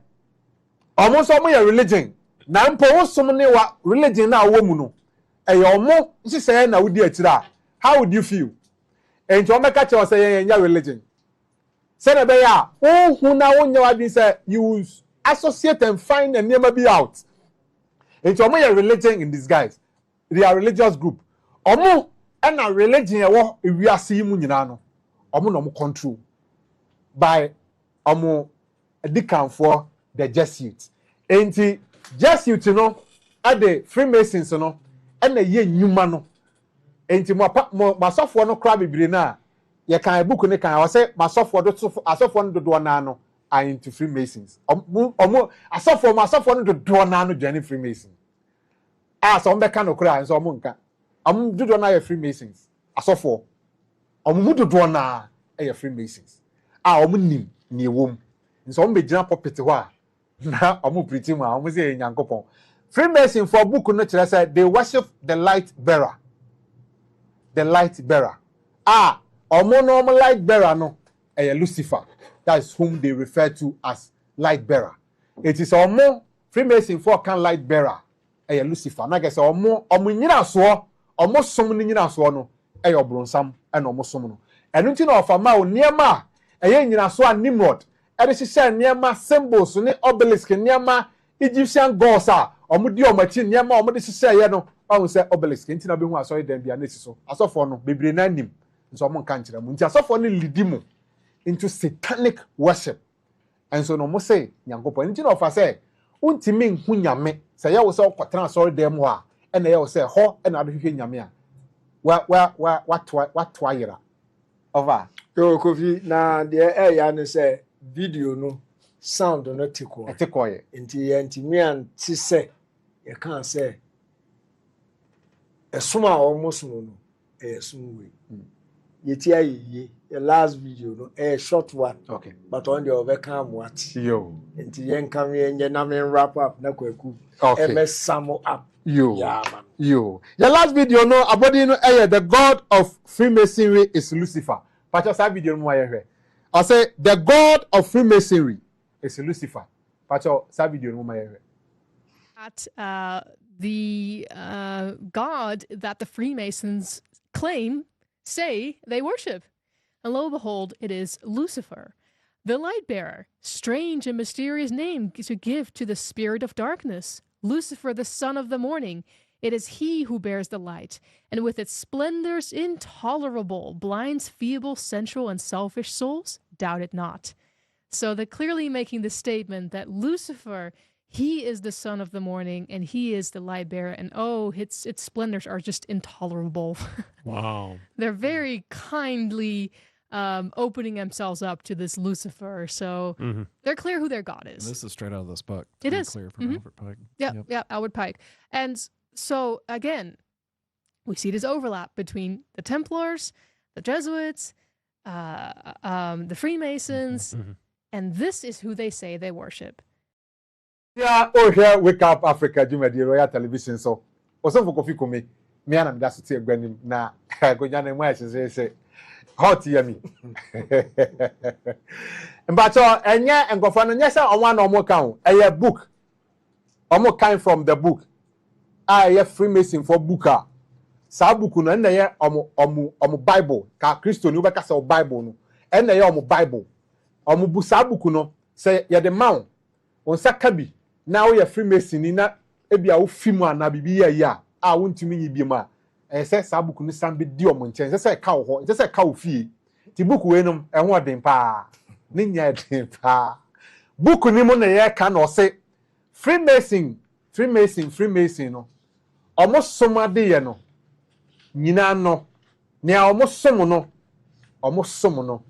[SPEAKER 2] omo so omo ye religion na mpo wo sum ne wa religion na wo mu no eyo omo hye na wo di atira how would you feel enti omo ka che o se ye religion say na be ya hu na wo nya wa bi say you associate and find and never be out enti omo ye religion in disguise they are religious group omo and a religion ewo ewiase yi mu nyina no omo no mo control by omo edikanfo the Jesuits enti Jesuits no at the Freemasons no and na ye nyuma no enti mo masofo no kra bibire na ye kan book ne kan o say masofo do asofo no do na no are into Freemasons omo asofo no do na no join Freemason so omo be kan no kra so omo nka dodo na ye Freemasons asofo omo dodo na ye Freemasons omo nim ni ewom nso omo be gina puppet ho a na omo pretty mu omo say nyankopon Freemason for book no kire say they worship the light bearer omo no omo light bearer no Lucifer, that is whom they refer to as light bearer. It is omo Freemason for can light bearer Lucifer na get say omo nyina so omo som ni nyina so no obronsam e no omo som no enu nti na ofama o niema nyina so a Nimrod de hyehyɛ niema symbols ne obelisk niema Egyptian gods a omo di omo chi niema omo de hyehyɛ ye no ɔhu sɛ obelisk nti na be hu asɔre dan bia na esi so asɔfo no bebre na nim nso omo nka nkyerɛ mu nti asɔfo no lidi mu into satanic worship and so no mo say nyankopɔn nti na ofa sɛ untimi nhu nyame sɛ yɛ wo sɛ ɔkɔtena asɔre dan mu a ɛna yɛ wo sɛ hɔ ɛna ado hwehwɛ nyame a what ayera over
[SPEAKER 6] yo Kofi na de ya ne say video no sound no tikoye nti ye ntimi anti say ye kan say esuma almost no esumwe yeti ayi the last video no short one
[SPEAKER 2] okay
[SPEAKER 6] but on the overcome what
[SPEAKER 2] yo
[SPEAKER 6] nti ye nkan ye na me wrap up na kwaku
[SPEAKER 2] okay
[SPEAKER 6] sum up
[SPEAKER 2] yo
[SPEAKER 6] yeah man
[SPEAKER 2] yo the last video no abodi no the god of Freemasonry is Lucifer pacha sa video no ayehwe I say the god of Freemasonry is Lucifer pacha sa video no ayehwe
[SPEAKER 9] at the god that the Freemasons say they worship. And lo and behold, it is Lucifer, the light bearer. Strange and mysterious name to give to the spirit of darkness. Lucifer, the son of the morning. It is he who bears the light, and with its splendors intolerable, blinds feeble, sensual, and selfish souls? Doubt it not. So they're clearly making the statement that Lucifer, he is the son of the morning, and he is the light bearer, and its splendors are just intolerable.
[SPEAKER 10] Wow.
[SPEAKER 9] They're very kindly opening themselves up to this Lucifer, so they're clear who their God is.
[SPEAKER 11] This is straight out of this book.
[SPEAKER 9] It is
[SPEAKER 11] clear from Albert Pike.
[SPEAKER 9] Yeah, Albert Pike. And so again, we see this overlap between the Templars, the Jesuits, the Freemasons, and this is who they say they worship.
[SPEAKER 2] Yeah, here Wake Up Africa, Jumedi Royal Television. So, also for Kofi Kumi, me and that's to Gwenim na Gonyane Mwa say hot yummy. But enya engofano nyesa onwa na omo kan a book. Omo kind from the book. A Freemason for booker. Sa book no na ye omo Bible ka Christo ni obeka say Bible no. Na ye omo Bible. Omo bu sa book no say ye the man on sakabi. Now we are Freemason na ebia wo fimu ana bibi ya a wontumi yibi ma say sa book no san be di omo nchen say ka wo ho say ka wo fie ti book we no ho den pa ne nya den pa book ni mo na ye ka na say Freemason no. Almost somade ye no. Nyina no. Ne almost somo no.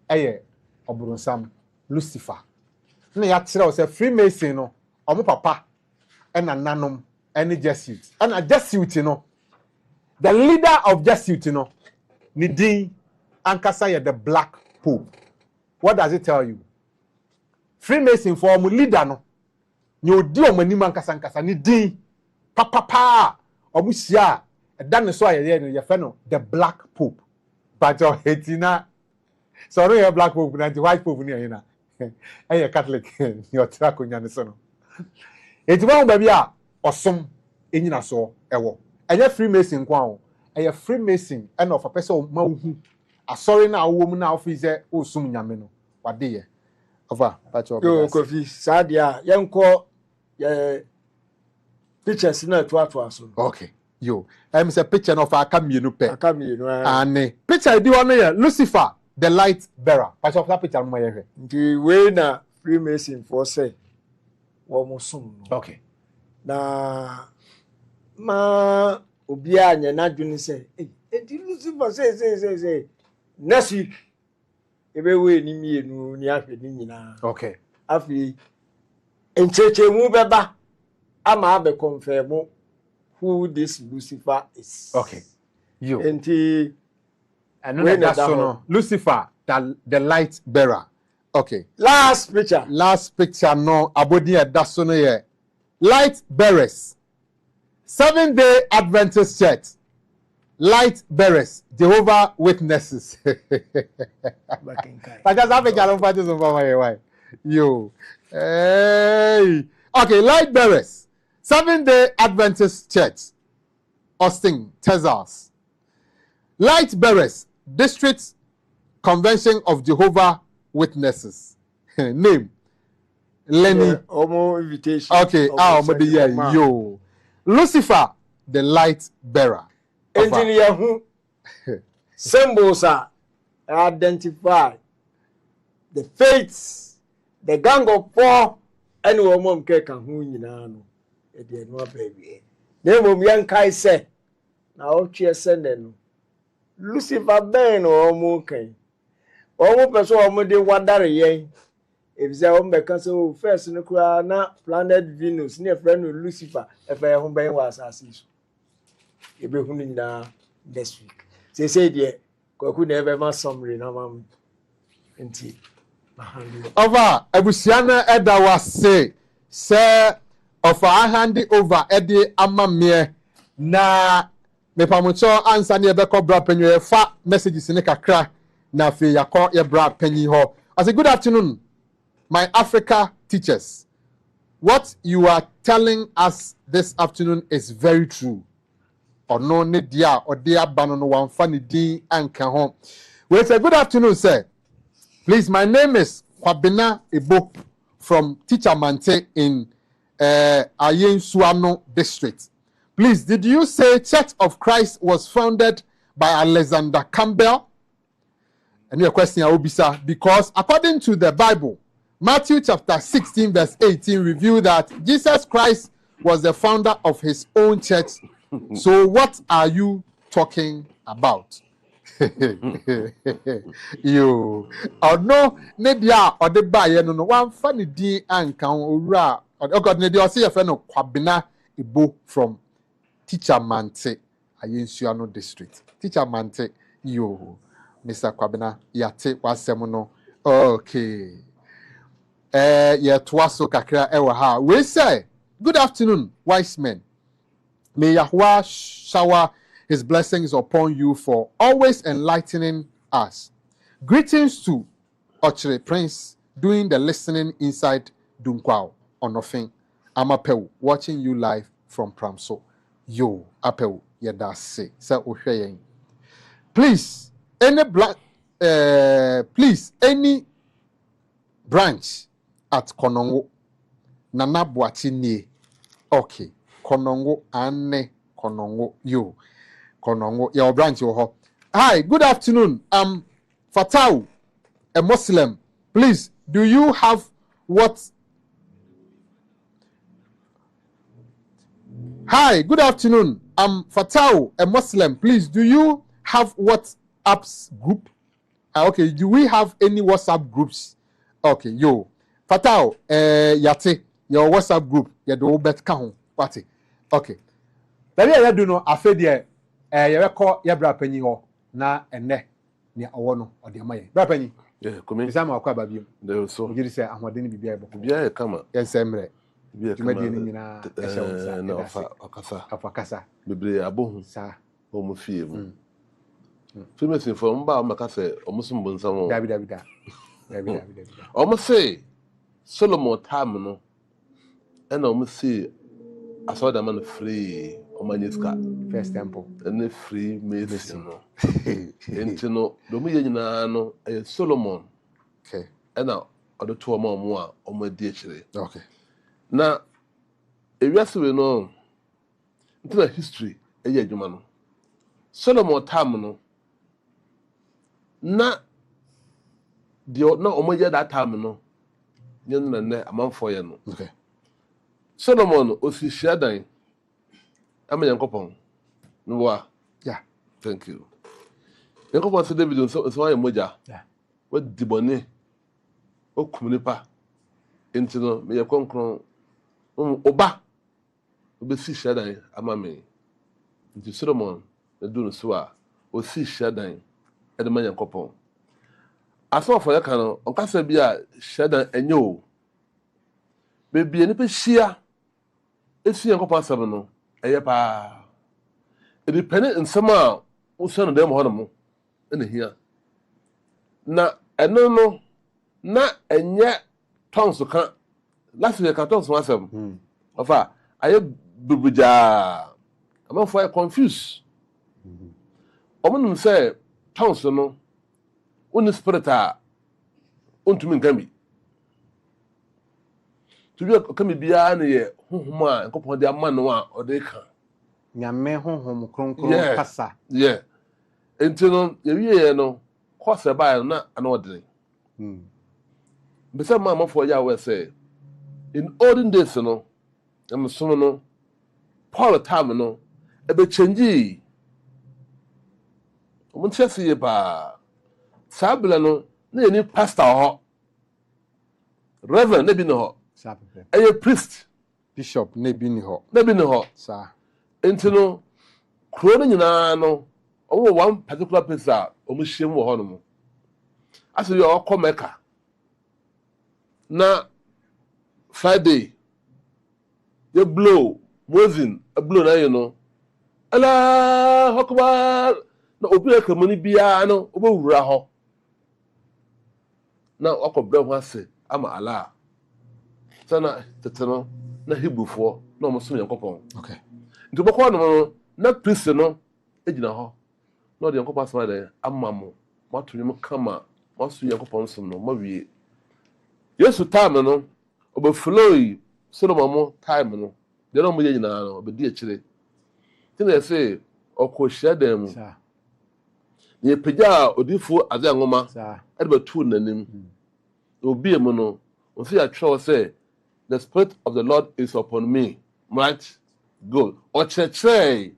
[SPEAKER 2] Eye oburunsam Lucifer. Na ya kire o say Freemason no. Omo papa ena nanom ene Jesuit. And a Jesuit no. The leader of Jesuit no. Ni din ankasa ye the Black Pope. What does it tell you? Freemason for omo leader no. Ni odi omo ni ankasa ni din papa omo sia dan so aye no ye fe no the Black Pope. But your hetina sorry your Black Pope na the white Pope ni na. Eye Catholic your trakonya ne so no. Etima ba bia osom enyina so ewo. Eye Freemason kwa o. Eye Freemason and of a person ma hu. Asori na wo mu na office osum nyame no. Wade ye. Over but your
[SPEAKER 6] yo Kofi sadia yenko pictures na to aso.
[SPEAKER 2] Okay. Yo. Say picture of aka mienu pe.
[SPEAKER 6] Aka mienu.
[SPEAKER 2] Ane. Picture di one here Lucifer the light bearer. But of that picture mo ye.
[SPEAKER 6] The way na Freemason for say wo mo sum no.
[SPEAKER 2] Okay.
[SPEAKER 6] Na ma obi anya na dwene say di Lucifer say next week ebe we ni mienu ni ahwe ni nyina.
[SPEAKER 2] Okay.
[SPEAKER 6] Afi encheche mu beba ama be confirm who this Lucifer is.
[SPEAKER 2] Okay. You.
[SPEAKER 6] Enti
[SPEAKER 2] and that's so no. Lucifer the light bearer. Okay.
[SPEAKER 6] Last picture
[SPEAKER 2] no abodi that's so no here. Light bearers. 7-day Adventist Church. Light bearers, Jehovah Witnesses. I just have a gallon for this over my way. You. Hey. Okay, light bearers. 7-day Adventist Church. Austin, Texas. Light bearers, District Convention of Jehovah Witnesses. Name. Lenny.
[SPEAKER 6] Invitation.
[SPEAKER 2] Okay, yo. Lucifer, the light bearer.
[SPEAKER 6] Engineer who symbols are identify the faiths, the gang of four, and woman cake and who you know. It did not baby. Name of young Kai say, now cheer sending Lucifer Ben or Monkey. Almost person already wonder ye. If they home because first in the crowd, not planet Venus, near friend with Lucifer, if I home by was as ebe hunu na next week say there kwaku na ebe ma summary na mam enti
[SPEAKER 2] over ebusiana eda wase say of our hand over ede amamie na mepamocho ansa na ebe ko bra panyi fa messages ne kakra na fe yakọ ye bra panyi ho. I say good afternoon my Africa teachers. What you are telling us this afternoon is very true. Or no need dia or dear banon one funny D and home. We say good afternoon, sir. Please, my name is Kwabena Ebo from Teacher Mante in Ayen Suano district. Please, did you say Church of Christ was founded by Alexander Campbell? And your question, Obisa, because according to the Bible, Matthew chapter 16 verse 18 reveal that Jesus Christ was the founder of his own church. So what are you talking about? You no nedia or the buyer no one funny D and can ora or God nedia see a friend of Kwabena Ibo from Teacher Mante Ayensuano district. Teacher Mante you Mr. Kwabena yate wasemono. Okay. Yeah, twaso kakra ewa ha. We say good afternoon, wise men. May Yahweh shower his blessings upon you for always enlightening us. Greetings to Ochre Prince doing the listening inside Dunkwao Onofin. I'm Apeu, watching you live from Pramso. Yo, Apeu, yedase. Please, any branch at Konongo Nana Boatini. Okay. Konongo ane Konongo you Konongo your branch yo. Hi, good afternoon. I'm Fatau, a Muslim. Please, do you have what. Hi, good afternoon. I'm Fatao, a Muslim. Please, do you have WhatsApp group? Okay, do we have any WhatsApp groups? Okay, yo. Fatao, yate, your WhatsApp group, you do bet count party. Okay. Baby, I do know, I feel there, you record your bra penny or na and ne, near a one or the money. Bra penny.
[SPEAKER 5] Yeah, come in.
[SPEAKER 2] Some are quite baby.
[SPEAKER 5] There was so.
[SPEAKER 2] You say, I'm not going to be able to.
[SPEAKER 5] Yeah, come on.
[SPEAKER 2] Yes, Emre.
[SPEAKER 5] Yeah,
[SPEAKER 2] come on.
[SPEAKER 5] No, Okasa.
[SPEAKER 2] Afakasa.
[SPEAKER 5] Bibre abo.
[SPEAKER 2] Sa.
[SPEAKER 5] Omo fie mu. Famous inform ba maka say omo sum bonsam.
[SPEAKER 2] David.
[SPEAKER 5] Omo say Solomon time no. And omo say I saw the man free Omaniska.
[SPEAKER 2] First temple.
[SPEAKER 5] And free mason no. Enti no do mu ye nyina no Solomon.
[SPEAKER 2] Okay.
[SPEAKER 5] And now other two more omo di chire.
[SPEAKER 2] Okay.
[SPEAKER 5] Na ewiase we no into history eye adwuma no Solomon time no na dio na omoye that time no nyen na ne amanfo ye no.
[SPEAKER 2] Okay.
[SPEAKER 5] Solomon osi hyiadan ama Yankopon no wa.
[SPEAKER 2] Yeah.
[SPEAKER 5] Thank you. Yankopon se David so aye moja.
[SPEAKER 2] Yeah.
[SPEAKER 5] Wa dibone o kumnipa enti no me ye konkron oba obesi hyiadan ama me. Nti Solomon na do no so a osi hyiadan e de ma Yankopon. Aso for yaka no onkasa bi a hyiadan enye o. Bebi eni pe hia esi Yankopon asem no eye pa. E depend nsem a uso no dem ho no mo ene hia. Na eno no na enye tonso kan last week ka tonso asem. Ofa aye bubuja. Am for confused. Omunum say tonso no uni spirit a untumi nkami. Tubi kami bia na ye honhom a Yankopon de ama no a ode ka.
[SPEAKER 2] Nyame honhom kronkron kasa.
[SPEAKER 5] Yeah. Enti no ye wie no course ba na ana odere. Besa ma for ya we say in olden days no am so no Paul time no e be change. Omo chese ye ba sabla no na ni pastor ho. Reverend na bi no ho. A priest,
[SPEAKER 2] bishop, nebi ni ho.
[SPEAKER 5] Sir. Enti no, kro no nyina no, omo one particular place a omo hiem wo ho no mo. Aso yo okọ Mecca. Na Friday, you blow, Mozin, a blow na you know. Allah Akbar. Na obi aka mani bia no, obo wura ho. Na okọ bra ho ase ama Allah. Sana teteno na Hebrewfo na omo so Yankopon.
[SPEAKER 2] Okay.
[SPEAKER 5] Nti bokọ no na priest no ejina ho. Na de Yankopon asema de amamo. Matunye kama maso Yankopon som no mawie. Yesu time no obeflow Solomon mo time no. De no mo ye nyina no obedi akire. Ti na say okọ hia dan mu. Ye pagya odifo ade anwoma. E de batu nanim. Obi emu no o see a true say the Spirit of the Lord is upon me. Right? Good. O cheche.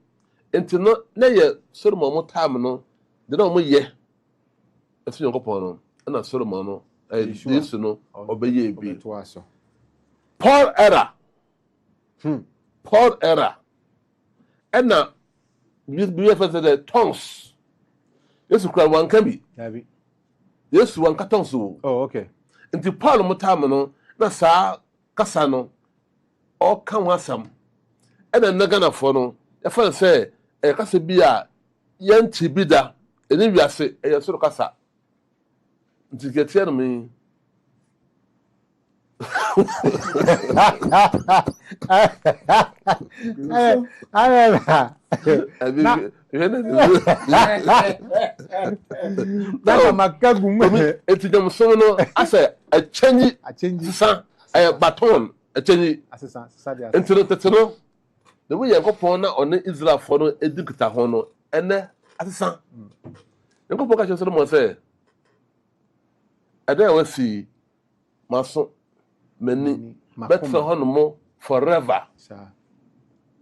[SPEAKER 5] Enti no na ye Solomon mo time no. De no mo ye. Efi Yankopon no. Na Solomon no. Yesu no. Obeye bi. Paul era. Paul era. And now, we have the tongues. Yesu kura wan kan bi. Yesu wan ka tongues o.
[SPEAKER 2] Oh, okay.
[SPEAKER 5] Enti Paul mo time no. Na saa kasa no o kan wasam e na nagana fo no e fa say e kasa bi a yanti bi da eni wiase e yeso kasa nti getie no me eti dem so no asa a change sa baton a change enti no the way Yankopon na on Israel for no edikita ho no ene asesa Yankopon ka che so mo say ada wa si maso mani betra ho no mo forever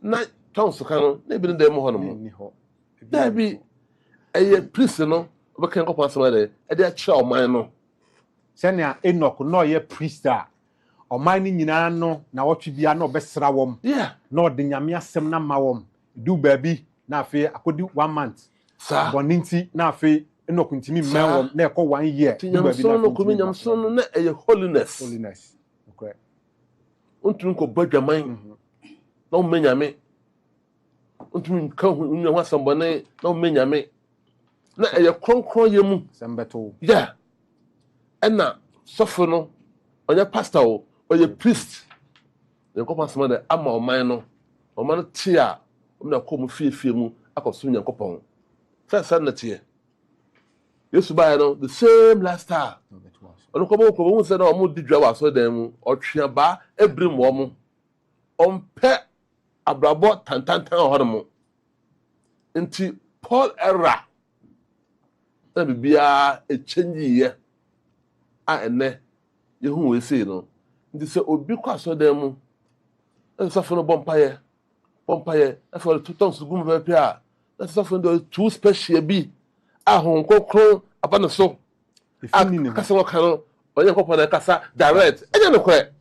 [SPEAKER 5] na tongs ka no na bi dem ho no mo da bi eye priest no obekan ko pasama de e de akira oman no
[SPEAKER 2] senia Enoch no ye priest a oman ni nyina no na wotwe bia na obesra wom na ode nyame asem na ma wom du baabi na afi akodi 1 month boninti na afi Enoch ntimi men wom na ekọ 1 year
[SPEAKER 5] du baabi na no komi nyamso no na eye holiness
[SPEAKER 2] okay
[SPEAKER 5] untun ko badwaman na menyame untun ka hu nwa asambone na menyame na eye kronkron yemu
[SPEAKER 2] sembeto
[SPEAKER 5] ena sofo no onye pastor o onye priest Nyankopon asema de ama oman no oman tia na kom fiefie mu akoso Nyankopon sa na tie Yesu ba no the same lifestyle ono ko hu se na omo didwa wa so dan mu otwea ba ebrim wo mo ompe abrabo tantantan ho mo nti Paul era na bibia e change ye ene yehu we say no nti se obi kwa so dan mu nsafo no bompaye afọ tuton sugum pepe a na safo ndo too special bi ahon kokro abana so kasa wo kan onye kokko na kasa direct enye no kwe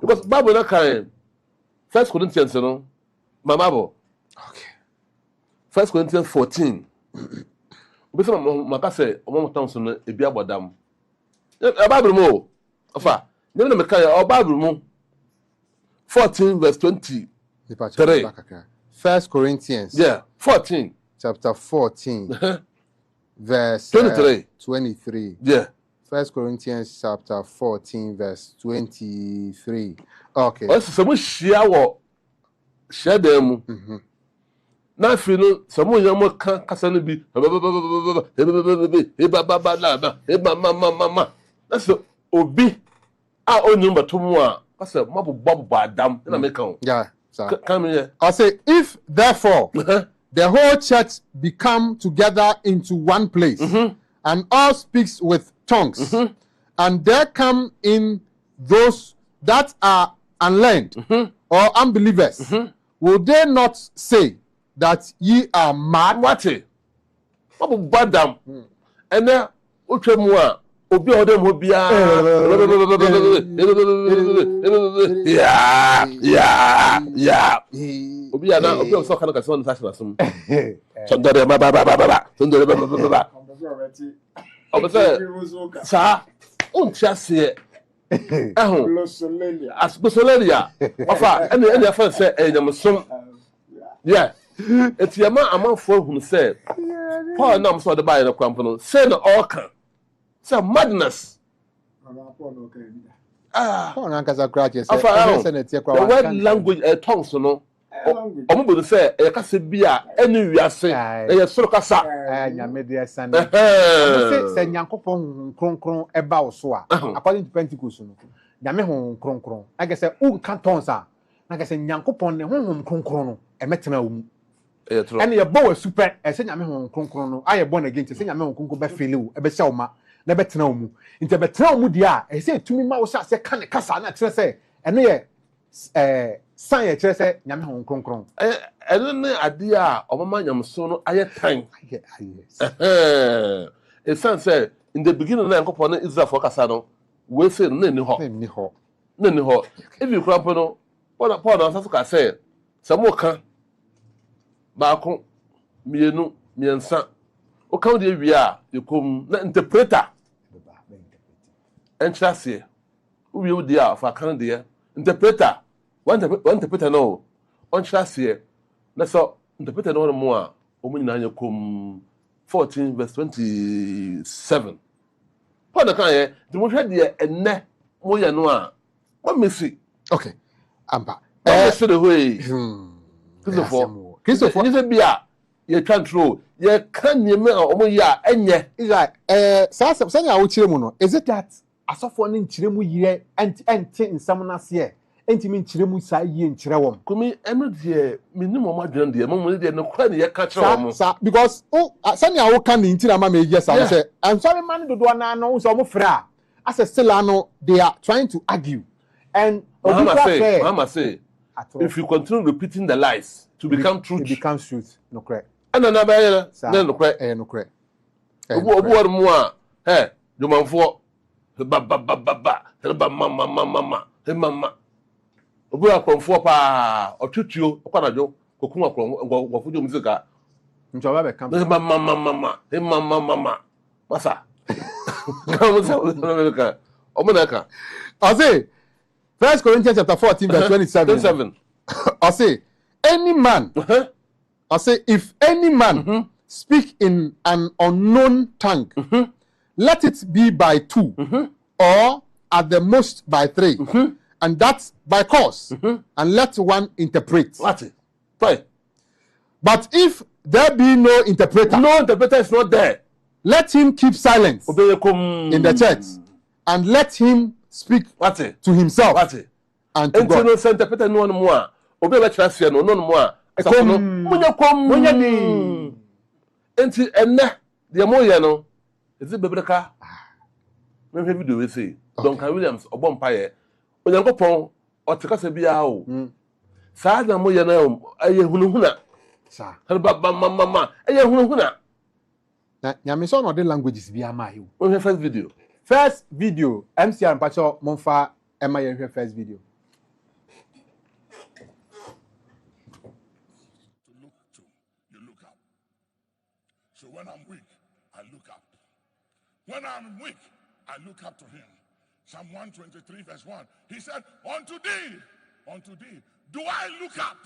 [SPEAKER 5] because Bible na kan 1 Corinthians no mamabo okay 1 Corinthians 14 Bisa makase omo tonso no ebi abodam Bible mo afa nyem na meka ya Bible mo 14 verse 20
[SPEAKER 2] 1 Corinthians
[SPEAKER 5] 14
[SPEAKER 2] chapter 14 verse 23 1 Corinthians chapter 14 verse 23 okay
[SPEAKER 5] some shia wo shia dem na fi no some yam kan kasa no bi that's obi a onyum batom a kasa mabu adam na make on come here
[SPEAKER 2] I say if therefore the whole church become together into one place and all speaks with tongues and there come in those that are unlearned or unbelievers will they not say that ye are mad?
[SPEAKER 5] What? Mabu badam ene otwemu a obi odem ho bia obi ana obi so kana kasa on sasha sum sondore ba sondore ba obese sa untiase asbosolelia ofa ene afa se enyamsom etiama amanfo hunu se Paul nam so de bae na kwampo no say na all can say madness
[SPEAKER 2] Paul na kasa krache
[SPEAKER 5] say na tie kwa the word language tongues no omo bo say e kasa bi a eni wiase e soro kasa
[SPEAKER 2] nyame de sane say Nyankopon kronkron e ba wo so a according to Pentecost no nyame hon kronkron age say un kan tongues a na age say Nyankopon ne hon kronkron no e metena wo mu and ye bo super e say nyame hon kronkron no aye born again say nyame hon kronkron be feel wo e be sha wo ma na betena wo mu nti betena wo mu dia e say tumi ma wo sha say kan kasa na tire say ene ye san ye tire say nyame hon kronkron
[SPEAKER 5] ene ne ade a omama nyamso no aye tan e san say in the beginning na nkopon na Israel for kasa no we say na ni ho if you crap no Paul na saso ka say samo kan baako mienu miensa o kan de wi a yekom na interpreter entrase o wi o de a fa kan de interpreter one interpreter no on trase na so interpreter no mo a o mu nyina yekom 14 verse 27 Paul na kan ye de mo hwe de enne mo ye no a mo mesi
[SPEAKER 2] okay amba
[SPEAKER 5] mesi de hoy Christopher you say bia ye control ye kan nyeme a omo ya enye
[SPEAKER 2] sasa ya wo kire mu no is it that asofo ne nkire mu yire ente nsam na se enti mi nkire mu sa yie nkire wom
[SPEAKER 5] kumi eno de minim o madwen de mo de no kwa ne ye ka kire wom
[SPEAKER 2] sa because sani ya wo kan ne ntira ma me ye sa wo say I'm sorry man dodo na no so mo fra as a Selano, they are trying to argue. And
[SPEAKER 5] Mama say, if you continue repeating the lies to become truth,
[SPEAKER 2] it becomes truth. No correct.
[SPEAKER 5] And another no correct.
[SPEAKER 2] No correct.
[SPEAKER 5] More, hey, you man for mama. Obu akonfo pa otutuo okwanajo kokun akron gofujo musica.
[SPEAKER 2] Njoba be kam.
[SPEAKER 5] Mama. Masa. Omunaka.
[SPEAKER 2] I say 1 Corinthians chapter 14 verse 27. I say any man I say if any man speak in an unknown tongue, let it be by 2 or at the most by 3. And that's by course, and let one interpret.
[SPEAKER 5] What? Right.
[SPEAKER 2] But if there be no interpreter
[SPEAKER 5] is not there.
[SPEAKER 2] Let him keep silence in the church, and let him speak to himself and to God.
[SPEAKER 5] Interpreter no more. Obe be trust no more. Munya ni. Enti enne de moye no. Ezi bebreka. Me video we say. Duncan Williams obompaye. Onyankopon otekasa bia o saa na mo ye na aye hunuhuna
[SPEAKER 2] sa
[SPEAKER 5] mama aye hunuhuna
[SPEAKER 2] na nyame so no de languages bia ma you
[SPEAKER 5] first video
[SPEAKER 2] MCR mpacho monfa ema ye first video
[SPEAKER 19] you look up. So when I'm weak I look up. When I'm weak I look up to him. Psalm 123 verse 1. He said, unto thee, do I look up?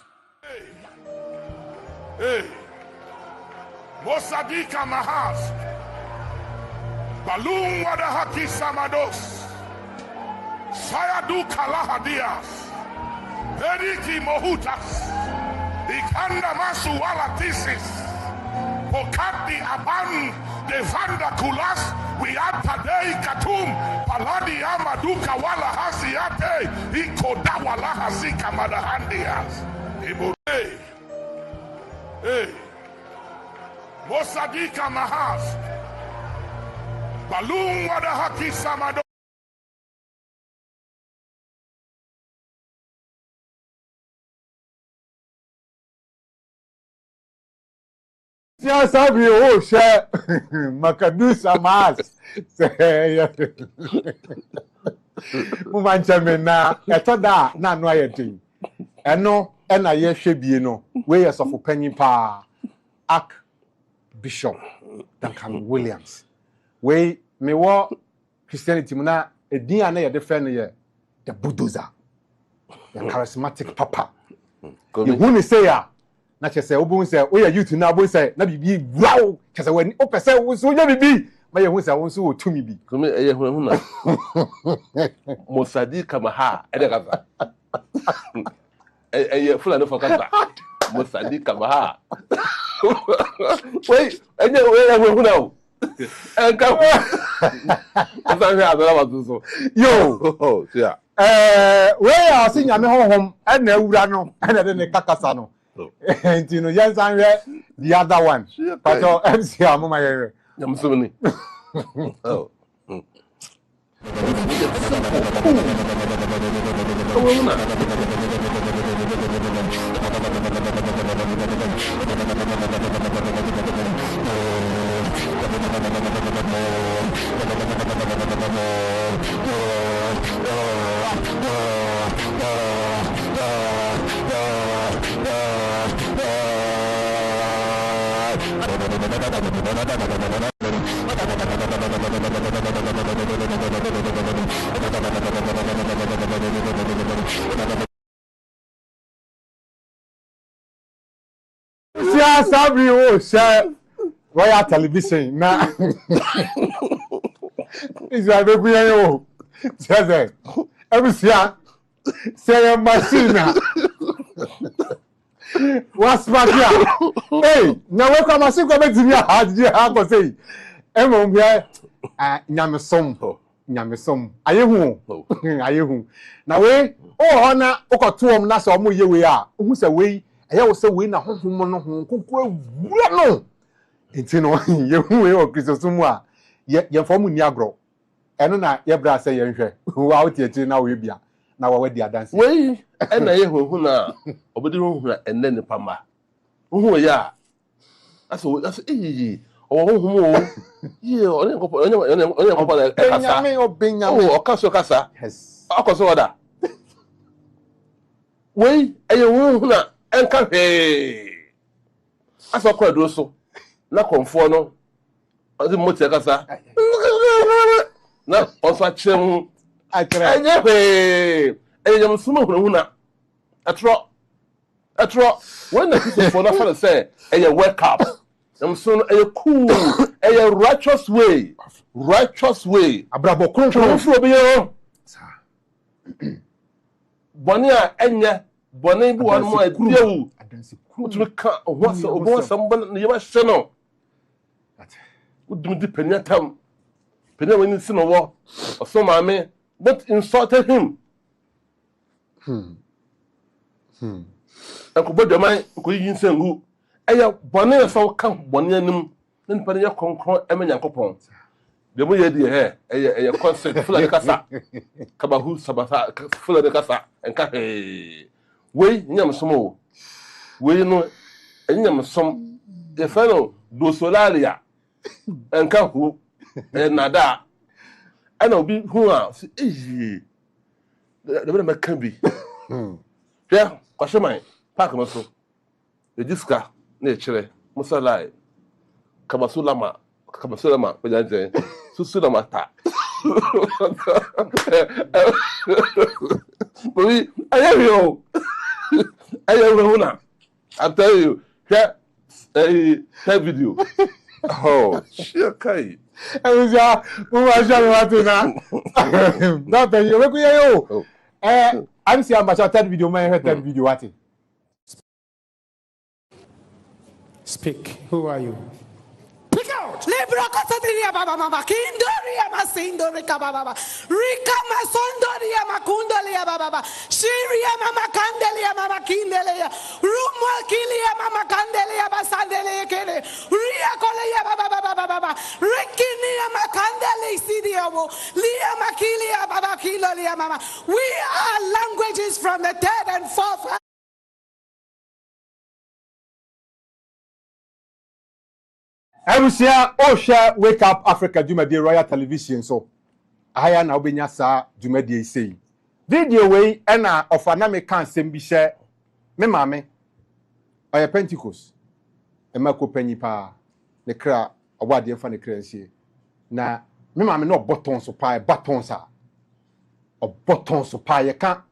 [SPEAKER 19] Hey. Mosadika Mahas. Balloon Wadahaki Samados. Sayadu Kalahadias. Periki Mohutas. Ikanda Masu Walatisis. Pokati Aban. Devanda Kulas. We are today Katum Paladi Amaduka Wala Hasiate Ikoda Wala Hasika Madahandias Ibure Mosadika Mahas Balloon Wadahaki Samado
[SPEAKER 2] Tia sabi o share Makadusa mas. Mumancha me na etoda na no ayedin. Eno na ye hwebie no. We yes of panyin pa. Archbishop Duncan Williams. We me wo Christianity na edin ana ye de fe no ye the bulldozer. The charismatic papa. You who say ya na chese obu say o ya youth na obu say na bibi wow chese wani o pese wo so ya bibi ma ye hu say wo so wo tumi bi
[SPEAKER 5] kome eye hu na Mosadika Maha ede kaza eye fulani for kaza Mosadika Maha wait enye we hu na o enka asa me adora wazo
[SPEAKER 2] yo
[SPEAKER 5] yeah
[SPEAKER 2] we are see nyame honhom e na awura no e na de ne kakasa no enti no yes and the other one but MC amoma yere
[SPEAKER 5] nyam so ni oh
[SPEAKER 2] Sabri o share Royal Television na Israel be kuyen o say everything say machine what's my hey na we come machine go betimi ha go say e mo bia nyamesom ayehu na we o ho na ukotom na so mo ye we a hu say we eya wo say we na honhom no ho konko awura no enti no ye hu we o Kristo sumu a ye form ni agro eno na ye bra say ye nhwe wa otieti na we bia na wa wadi adanse
[SPEAKER 5] wei ena ye hu na obedi hu na enne ne pama hu ya aso hu mo ye onye kopo na kasa
[SPEAKER 2] Benjamin
[SPEAKER 5] kasa yes akoso oda wei eye hu na enka he aso kwa do so na konfo no odi mo te kasa na onso achemu anye he eye msumo hu na atro when the people for that for say eye wake up so eye cool eye righteous way abrabo kronkron fu obi yo boni a enye boni bi won mo adiewu utumi ka obo sambon ne yema hye no udum di penyatam penya wani sino wo oso maame but insulted him Enko man ko yin sengu eya bone so ka bone anim npa ne konkron emenya nkopon de mo ye die he eya concept fula de kasa kabahu sabasa fula de kasa enka he we nyam somo we no nyam som de fano do solaria enka hu nada ana obi hu a de be meka bi ya kwasheman park no so register na echere musalai kabasulama pejanje susulama ta boy ayo huna I'm telling you that video shit kai
[SPEAKER 2] Eja mo wa sha me watu na na be yo ku yo I'm see am ba third video my third video what
[SPEAKER 3] Speak. Who are you? Pick out. Libra Cosadia Baba Mama Kindoria Masindoria Baba Rika Masondoria Makundalia Baba Syria Mama Candelia Mama Kindelia Rumo Kilia Mama Candelia Basandelia Kene Ria Colia Baba Rikinia Macandeli Sidiamo Lia Makilia Baba Kilolia Mama. We are languages from the third and fourth.
[SPEAKER 2] Ebusia Osha Wake Up Africa Jumadi Royal Television so aya na obenya sa Jumadi sei video we na ofana me kan sem bi hye me maame oya Pentecost e mako panyi pa ne kra obade mfa ne kra nsie na me maame no button so pa button sa o button so pa ye kan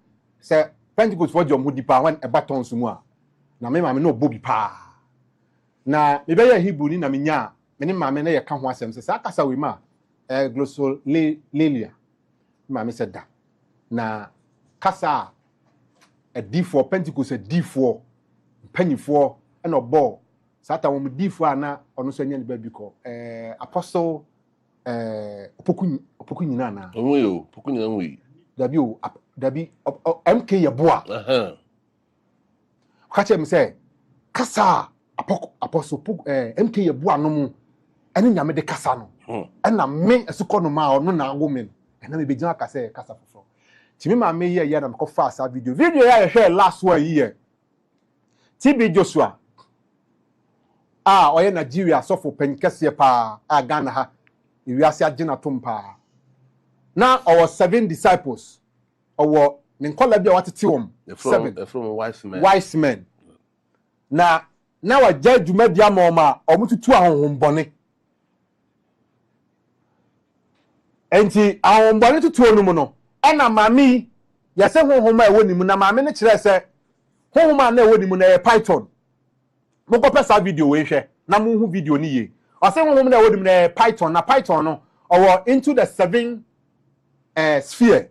[SPEAKER 2] se Pentecost for jom hudi pa wan e button so mu a na me maame no bobi pa na me be ya Hebrew ni na menya me maame na ye ka ho asem se sa kasa we ma glossolalia maame se da na kasa a D4 Pentecost a D4 panyifo na obo sata wo D4 ana ono so nya ne ba bi ko apostle opoku nyina na
[SPEAKER 5] owo opoku nyina nwi dabi MK yeboa
[SPEAKER 2] ka che me se kasa apostle MK yeboa no mu ene nyame de kasa no ena me esukọ no ma ono na ago me ena me begina kasa kasa fofo timi ma me ye na me ko fa sa video ya hwe last one year TB Joshua oye Nigeria sofo penkese pa Ghana ha iwiase agina tompa na our 7 disciples our nkola bia watete wom 7
[SPEAKER 5] from
[SPEAKER 2] wise men na wa judgment dia ma omututu ahonhombone enti ahonhombone tutu onum no ana mami ya se honhoma ewo nimu na mami ne kire se honhoma na ewo nimu na e python mo ko pesa video we hwe na mo hu video ni ye o se honhoma na ewo nimu na python na python no or into the 7 sphere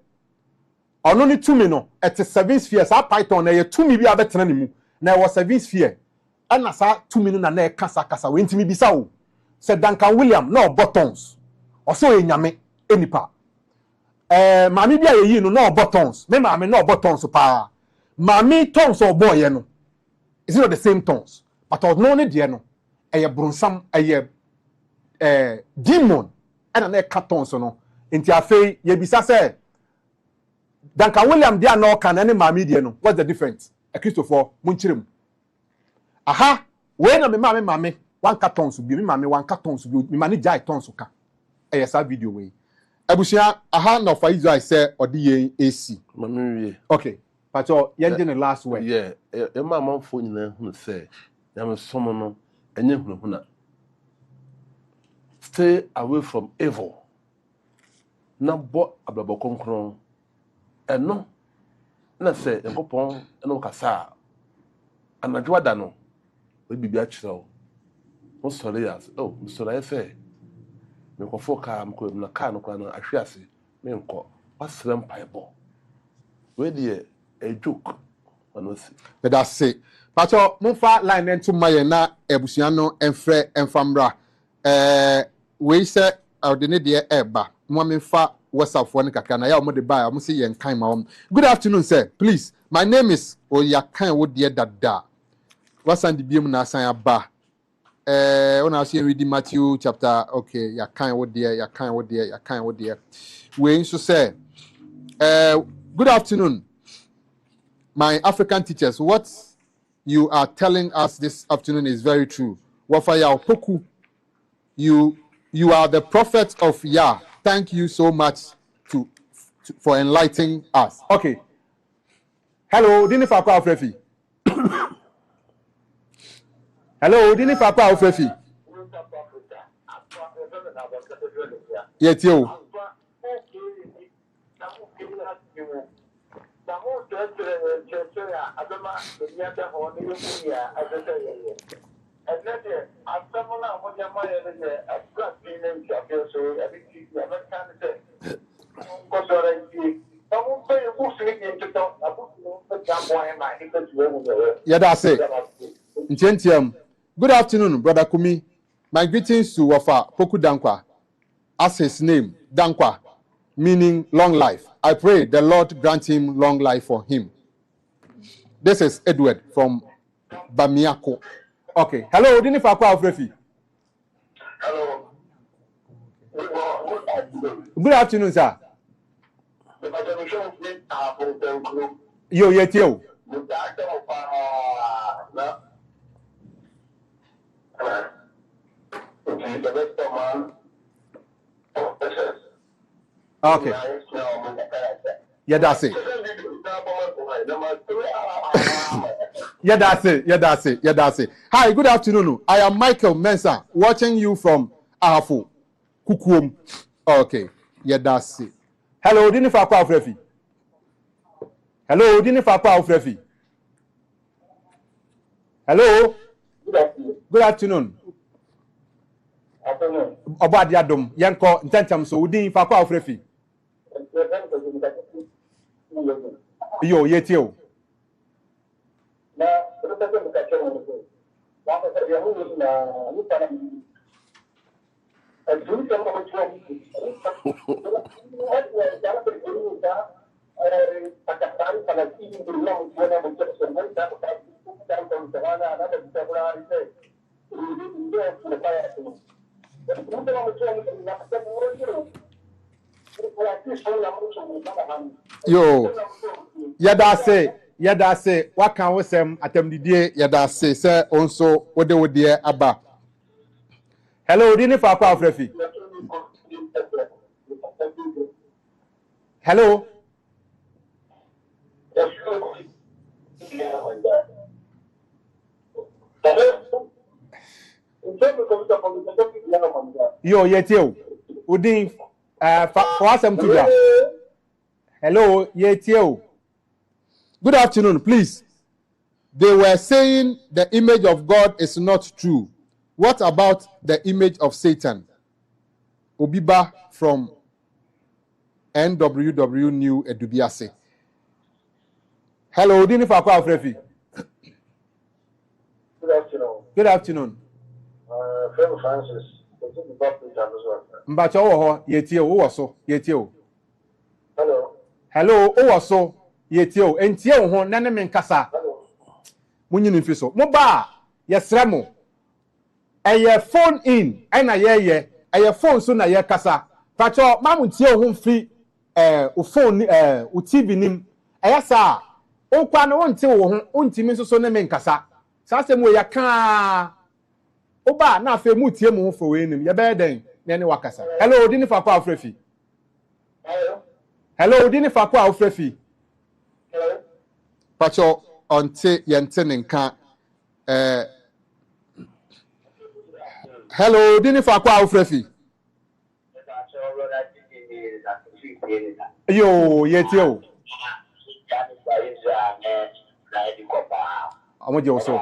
[SPEAKER 2] ono ni tumi no at 7 spheres a python na ye tumi bi abetena nimu na e 7 sphere ana sa tumi no na e kasa we ntimi bisa o se Duncan William no buttons o so enyame enipa mami bia ye yi no buttons me mami no buttons pa mami tons or boy no is not the same tons but no ne de no eye brunsam eye demon ana na e ka tons no Inti afei yebisa say Duncan William dia no kan ne maame die no. What's the difference? A Christopher munchirem. Aha, we na me maame one carton so bi me maame one carton so bi me mane jai ton so ka. E sa video we. Abusia aha na for Israel say odi yen AC.
[SPEAKER 5] Mami wie.
[SPEAKER 2] Okay. Pacho yende the last word.
[SPEAKER 5] Yeah, e mama fo nyina hu say ya me somo no enye hunahuna. Stay away from evil. Na bo ablabo konkron. Eno na say yakopon eno kasa. Anadwo da no. We bibia kyerɛw. Mo sɔre ya. Oh, mo sɔre efe. Me ko foka am ko na ka no kwa no ahwe ase. Me nkɔ. Wasrɛ mpaebɔ. We dey a joke. Anosi.
[SPEAKER 2] But that's it. Pacho mumfa line into my na ebusua no enfre enfamra. We say awde de eba. Mo memfa WhatsApp for ne kakra na ya mo de ba mo say yen kan ma. Good afternoon sir. Please. My name is Oyakan wo de dada. Wasan di biem na asan aba. When I see reading Matthew chapter, okay, Yakan wo de. We also say, good afternoon, my African teachers. What you are telling us this afternoon is very true. Wafaya Opoku, you are the prophet of Yah. Thank you so much for enlightening us. Okay. Hello, Dini Fakwa Ofrefi. Hello, Dini Fakwa Ofrefi. Yes, you. Yeah, that's it. Good afternoon, Brother Kumi. My greetings to Wafa Poku Dankwa. As his name, Dankwa, meaning long life. I pray the Lord grant him long life for him. This is Edward from Bamiako. Okay. Hello, Dini Fakwa Ofrefi.
[SPEAKER 20] Hello.
[SPEAKER 2] Good afternoon, sir. Yo, yet you. Okay. Yeah, that's it. Yeah, that's it. Hi, good afternoon. I am Michael Mensah, watching you from Ahafo, Kukuom. Okay. Yeah, that's it. Hello, Dini Fakwa Ofrefi. Hello, Dini Fakwa Ofrefi. Hello. Good afternoon. Obadi Adom, Yanko, Ntentam, so Dini Fakwa Ofrefi. Yo, yet you. Yo, yada say, what can we say? Atem didie yada say also what they would dear aba. Hello, Dini Fakwa Ofrefi. Hello. Yo, yet you. Udin for some to hello, yet you. Good afternoon, please. They were saying the image of God is not true. What about the image of Satan? Obiba from NWW New Edubiase. Hello, Dini Fakwa Ofrefi.
[SPEAKER 20] Good afternoon.
[SPEAKER 2] Good afternoon.
[SPEAKER 20] Friend Francis.
[SPEAKER 2] Mbacha owo yetio wo so yetio.
[SPEAKER 20] Hello.
[SPEAKER 2] Hello, wo so yetio entie wo ho na ne me nkasa. Munyi mfi so. Mo ba yesre mo. Eye phone in, na ye phone so na ye kasa. Pacho mamu tie ho mfi o phone o TV nim eya sa o kwa no wonte wo ho ontimi nso so ne menkasa sa se mu ya ka oba na afa mu tie mu ho fo we nim ye be den ne ne wakasa. Hello odi ni fa kwa afrefi. Hello odi ni fa kwa afrefi. Pacho onte yente nka hello odi ni fa kwa afrefi. Yo yetio amo je oso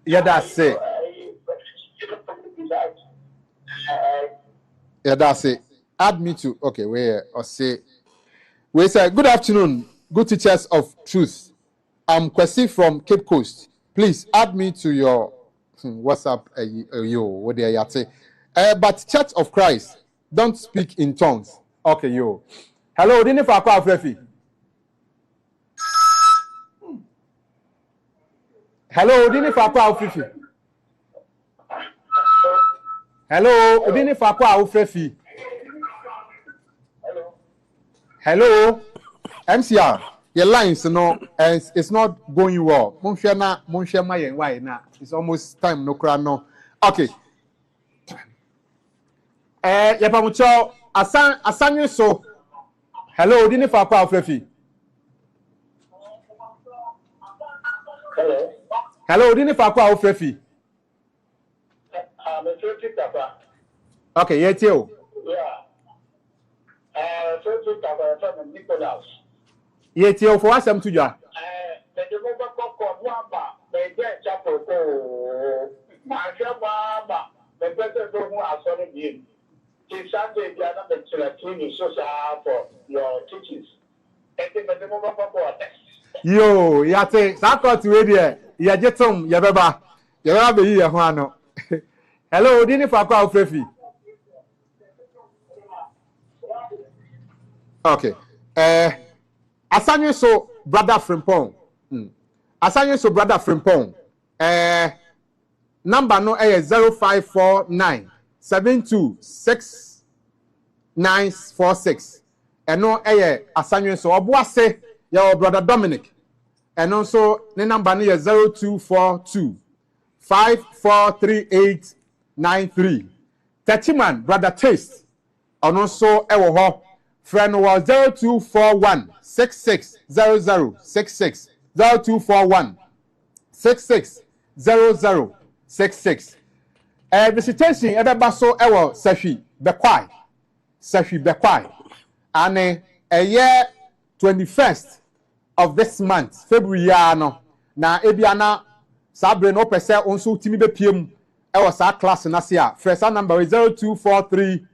[SPEAKER 2] yeah, that's it. Yeah, that's it. Add me to okay. Where or say we say good afternoon, good teachers of truth. I'm Kwesi from Cape Coast. Please add me to your WhatsApp. Yo, what they are say? But Church of Christ don't speak in tongues. Okay, yo. Hello, didn't for aqua frefi. Hello, didn't for aqua frefi. Hello, didn't for aqua frefi. Hello, MCR. Your lines, no, and it's not going well. Monshana, my and why now? It's almost time. No crown, no. Okay. Yapamucho, Asan, so. Hello, didn't for aqua frefi. Hello, didn't for aqua frefi. Okay, yet you. Yet you for us, I'm to you. Yo, yate, Sako to radio, Yajetum, Yababa, Yababi, Yahano. Hello, didn't for aqua frefi. Okay. Asanyo so brother Frimpong. Asanyo so brother Frimpong. Number no 0549 726946. And no Asanyo so obuase your brother Dominic. And also the number no 0242 543893. Techiman brother Taste. And also ewo friend was 0241 660066 0241 660066. Visitation ebebaso ewo Sashi Bekwai. And a year 21st of this month, February no na ebiana sabre no pese onso timi be piem ewo sa class na sia. First number is 0243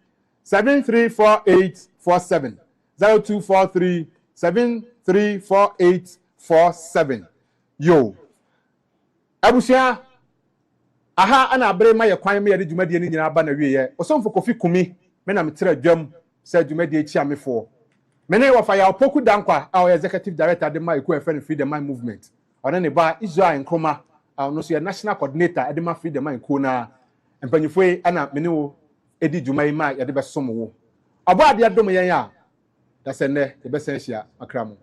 [SPEAKER 2] 734847 0243 734847. Yo abusia aha ana abre ma ye kwan me ye dwumade ni nyina ba na wie ye osomfo kofi kumi me na metra dwam sa dwumade echi amefo me ne wofa ya opoku dankwa our executive director de my eku freedom mind movement ona ne ba Israel Nkroma no so ye national coordinator de ma freedom mind ko na empanyifo ana me ne wo edi dwumai ma ye de besom wo abo ade adom yen a da se ne de besan hia akramo